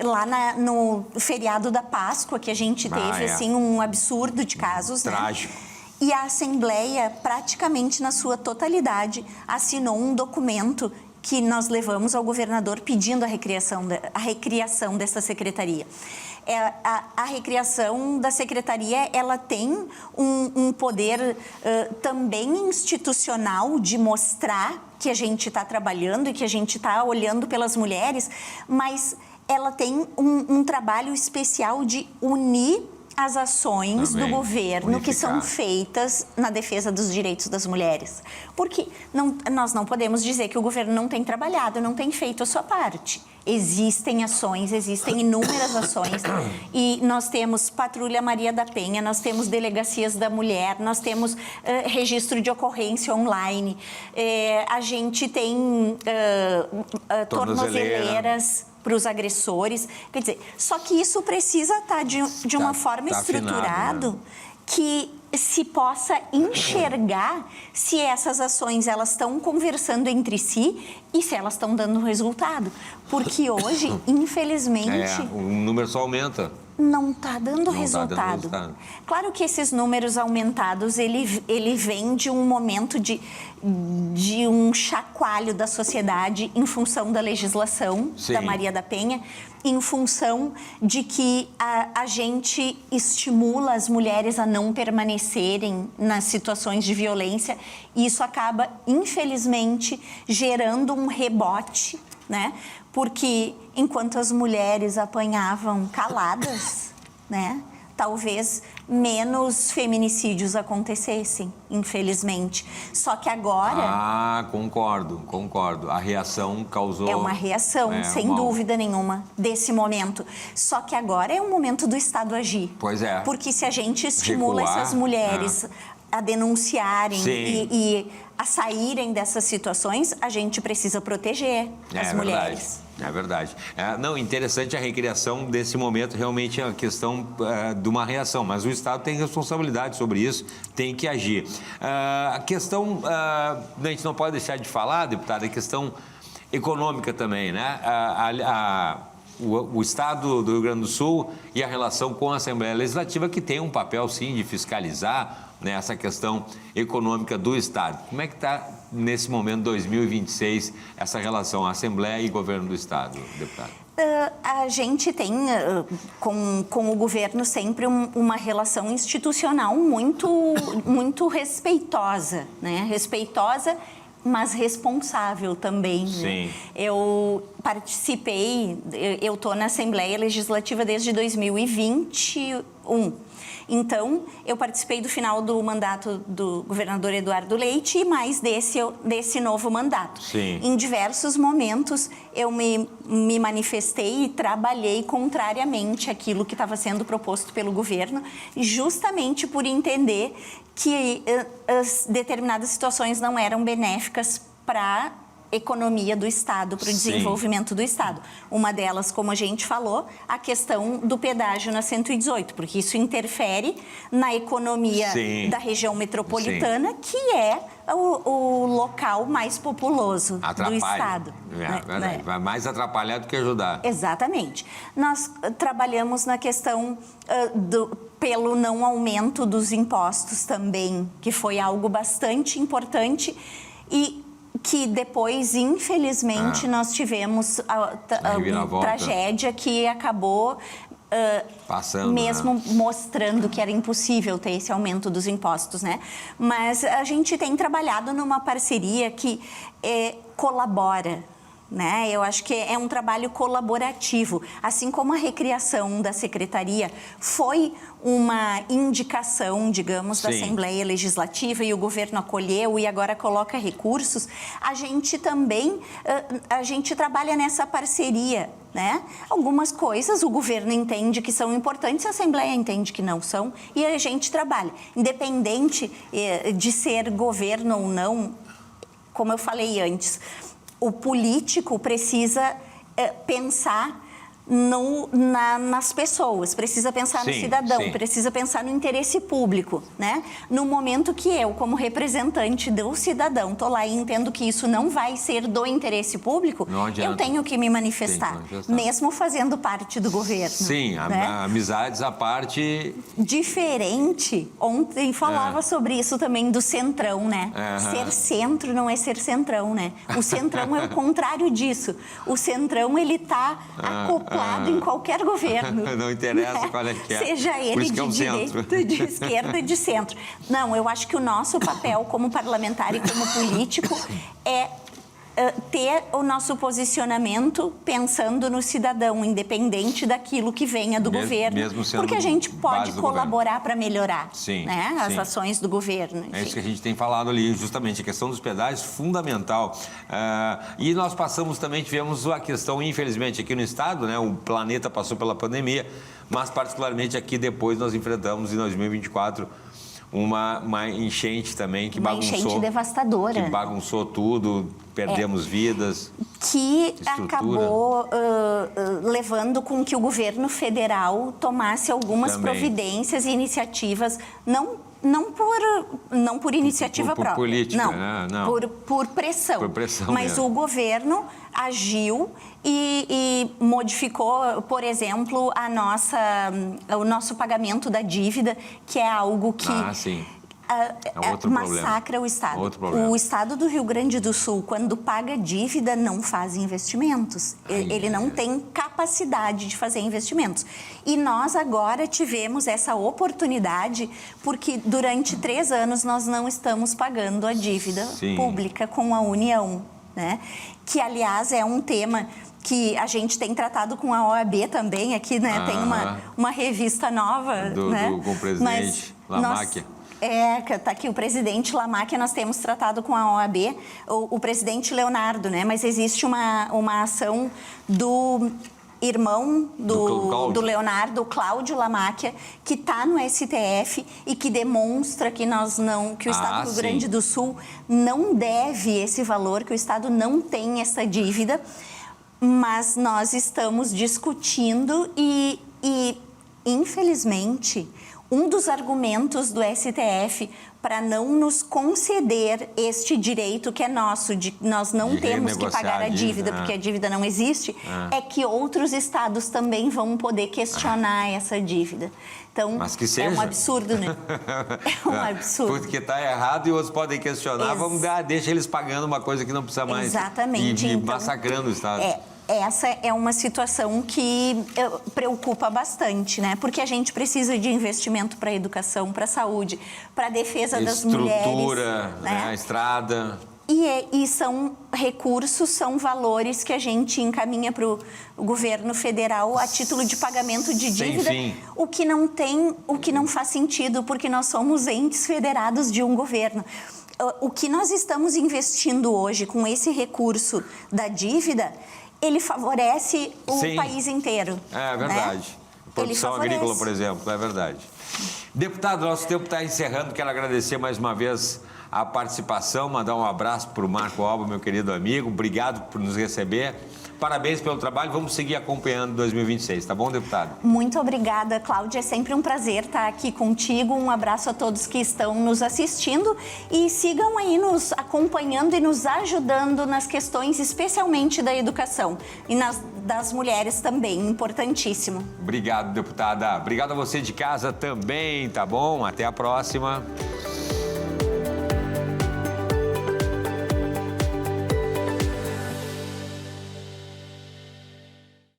lá no feriado da Páscoa, que a gente teve assim, um absurdo de casos. Trágico. Né? E a Assembleia, praticamente na sua totalidade, assinou um documento que nós levamos ao governador pedindo a recriação dessa secretaria. A recriação da secretaria, ela tem um poder também institucional de mostrar que a gente está trabalhando e que a gente está olhando pelas mulheres, mas ela tem um trabalho especial de unir as ações do governo que são feitas na defesa dos direitos das mulheres. Porque nós não podemos dizer que o governo não tem trabalhado, não tem feito a sua parte. Existem ações, existem inúmeras ações. E nós temos Patrulha Maria da Penha, nós temos Delegacias da Mulher, nós temos registro de ocorrência online, a gente tem tornozeleiras para os agressores. Quer dizer, só que isso precisa estar de uma forma estruturado, né? Que se possa enxergar se essas ações elas estão conversando entre si e se elas estão dando resultado. Porque hoje, infelizmente... o número só aumenta. Não está dando resultado. Claro que esses números aumentados, ele vem de um momento de um chacoalho da sociedade em função da legislação da Maria da Penha, em função de que a gente estimula as mulheres a não permanecerem nas situações de violência, e isso acaba, infelizmente, gerando um rebote, né? Porque enquanto as mulheres apanhavam caladas, né, talvez menos feminicídios acontecessem, infelizmente. Só que agora... Concordo. A reação causou... É uma reação, sem dúvida nenhuma, desse momento. Só que agora é o momento do Estado agir. Pois é. Porque se a gente estimula essas mulheres a denunciarem e a saírem dessas situações, a gente precisa proteger as mulheres. É verdade. Não, interessante a recriação desse momento, realmente é a questão de uma reação, mas o Estado tem responsabilidade sobre isso, tem que agir. A questão, a gente não pode deixar de falar, deputada, a questão econômica também, né? O Estado do Rio Grande do Sul e a relação com a Assembleia Legislativa, que tem um papel, sim, de fiscalizar, né, essa questão econômica do Estado. Como é que está, nesse momento, 2026, essa relação Assembleia e Governo do Estado, deputado? A gente tem com o governo sempre uma relação institucional muito respeitosa, né? Respeitosa, mas responsável também. Sim. Né? Eu participei, eu estou na Assembleia Legislativa desde 2021. Então, eu participei do final do mandato do governador Eduardo Leite e mais desse novo mandato. Sim. Em diversos momentos, eu me manifestei e trabalhei contrariamente àquilo que estava sendo proposto pelo governo, justamente por entender que determinadas situações não eram benéficas para economia do Estado, para o desenvolvimento do Estado. Uma delas, como a gente falou, a questão do pedágio na 118, porque isso interfere na economia da região metropolitana, que é o local mais populoso do Estado. Verdade. Vai mais atrapalhar do que ajudar. Exatamente. Nós trabalhamos na questão pelo não aumento dos impostos também, que foi algo bastante importante e que depois, infelizmente, nós tivemos uma tragédia que acabou passando, mesmo mostrando que era impossível ter esse aumento dos impostos, né? Mas a gente tem trabalhado numa parceria que colabora, né? Eu acho que é um trabalho colaborativo, assim como a recriação da secretaria foi uma indicação, digamos, da Assembleia Legislativa e o governo acolheu e agora coloca recursos, a gente também trabalha nessa parceria, né? Algumas coisas o governo entende que são importantes, a Assembleia entende que não são e a gente trabalha, independente de ser governo ou não, como eu falei antes. O político precisa pensar nas pessoas, precisa pensar no Sim, cidadão, sim. precisa pensar no interesse público, né? No momento que eu, como representante do cidadão, estou lá e entendo que isso não vai ser do interesse público, Não adianta. eu tenho que me manifestar, Tem que manifestar. mesmo fazendo parte do governo. Sim, né? amizades à parte. Diferente, ontem falava sobre isso também do centrão, né? Aham. Ser centro não é ser centrão, né? O centrão é o contrário disso. O centrão, ele tá acoplado em qualquer governo. Não interessa qual é que é. Seja Por ele isso que é de um centro. direita, de esquerda, de centro. Não, eu acho que o nosso papel como parlamentar e como político é ter o nosso posicionamento pensando no cidadão, independente daquilo que venha do governo, mesmo sendo porque a gente pode base do colaborar para melhorar, Sim, né, as sim. ações do governo. É enfim. isso que a gente tem falado ali, justamente, a questão dos pedágios, fundamental. E nós tivemos a questão, infelizmente, aqui no estado, né? O planeta passou pela pandemia, mas particularmente aqui depois nós enfrentamos, em 2024, uma enchente também que Uma bagunçou. enchente devastadora. Que bagunçou tudo, perdemos vidas. Que estrutura. acabou levando com que o governo federal tomasse algumas Também. providências e iniciativas, não por iniciativa por própria, política, não, né? Não. Por pressão. Por pressão Mas mesmo. o governo agiu e modificou, por exemplo, o nosso pagamento da dívida, que é algo que Sim. é outro massacra problema. o Estado. Outro problema. O Estado do Rio Grande do Sul, quando paga dívida, não faz investimentos. Ele não tem capacidade de fazer investimentos. E nós agora tivemos essa oportunidade porque durante 3 anos nós não estamos pagando a dívida Sim. pública com a União, né? Que, aliás, é um tema que a gente tem tratado com a OAB também aqui, né? Tem uma revista nova, né? Com o presidente Lamáquia. Tá aqui o presidente Lamáquia, nós temos tratado com a OAB, o presidente Leonardo, né? Mas existe uma ação do irmão do Leonardo, o Cláudio Lamáquia, que está no STF e que demonstra que que o Estado do Rio Grande do Sul não deve esse valor, que o Estado não tem essa dívida, mas nós estamos discutindo e infelizmente, um dos argumentos do STF para não nos conceder este direito que é nosso, de nós não temos que pagar a dívida, porque a dívida não existe, é que outros estados também vão poder questionar essa dívida. Então, Mas que seja. é um absurdo, né? É um absurdo. Porque está errado e outros podem questionar, deixa eles pagando uma coisa que não precisa mais. Exatamente. E então, massacrando o Estado. Essa é uma situação que preocupa bastante, né? Porque a gente precisa de investimento para a educação, para a saúde, para a defesa das mulheres. Estrutura, né? Estrada. E são recursos, são valores que a gente encaminha para o governo federal a título de pagamento de dívida, Sem fim. o que não faz sentido, porque nós somos entes federados de um governo. O que nós estamos investindo hoje com esse recurso da dívida, ele favorece o país inteiro. É verdade. Né? Produção agrícola, por exemplo, é verdade. Deputado, nosso tempo está encerrando. Quero agradecer mais uma vez a participação, mandar um abraço para o Marco Alba, meu querido amigo. Obrigado por nos receber. Parabéns pelo trabalho. Vamos seguir acompanhando 2026, tá bom, deputado? Muito obrigada, Cláudia. É sempre um prazer estar aqui contigo. Um abraço a todos que estão nos assistindo e sigam aí nos acompanhando e nos ajudando nas questões, especialmente da educação e das mulheres também, importantíssimo. Obrigado, deputada. Obrigado a você de casa também, tá bom? Até a próxima.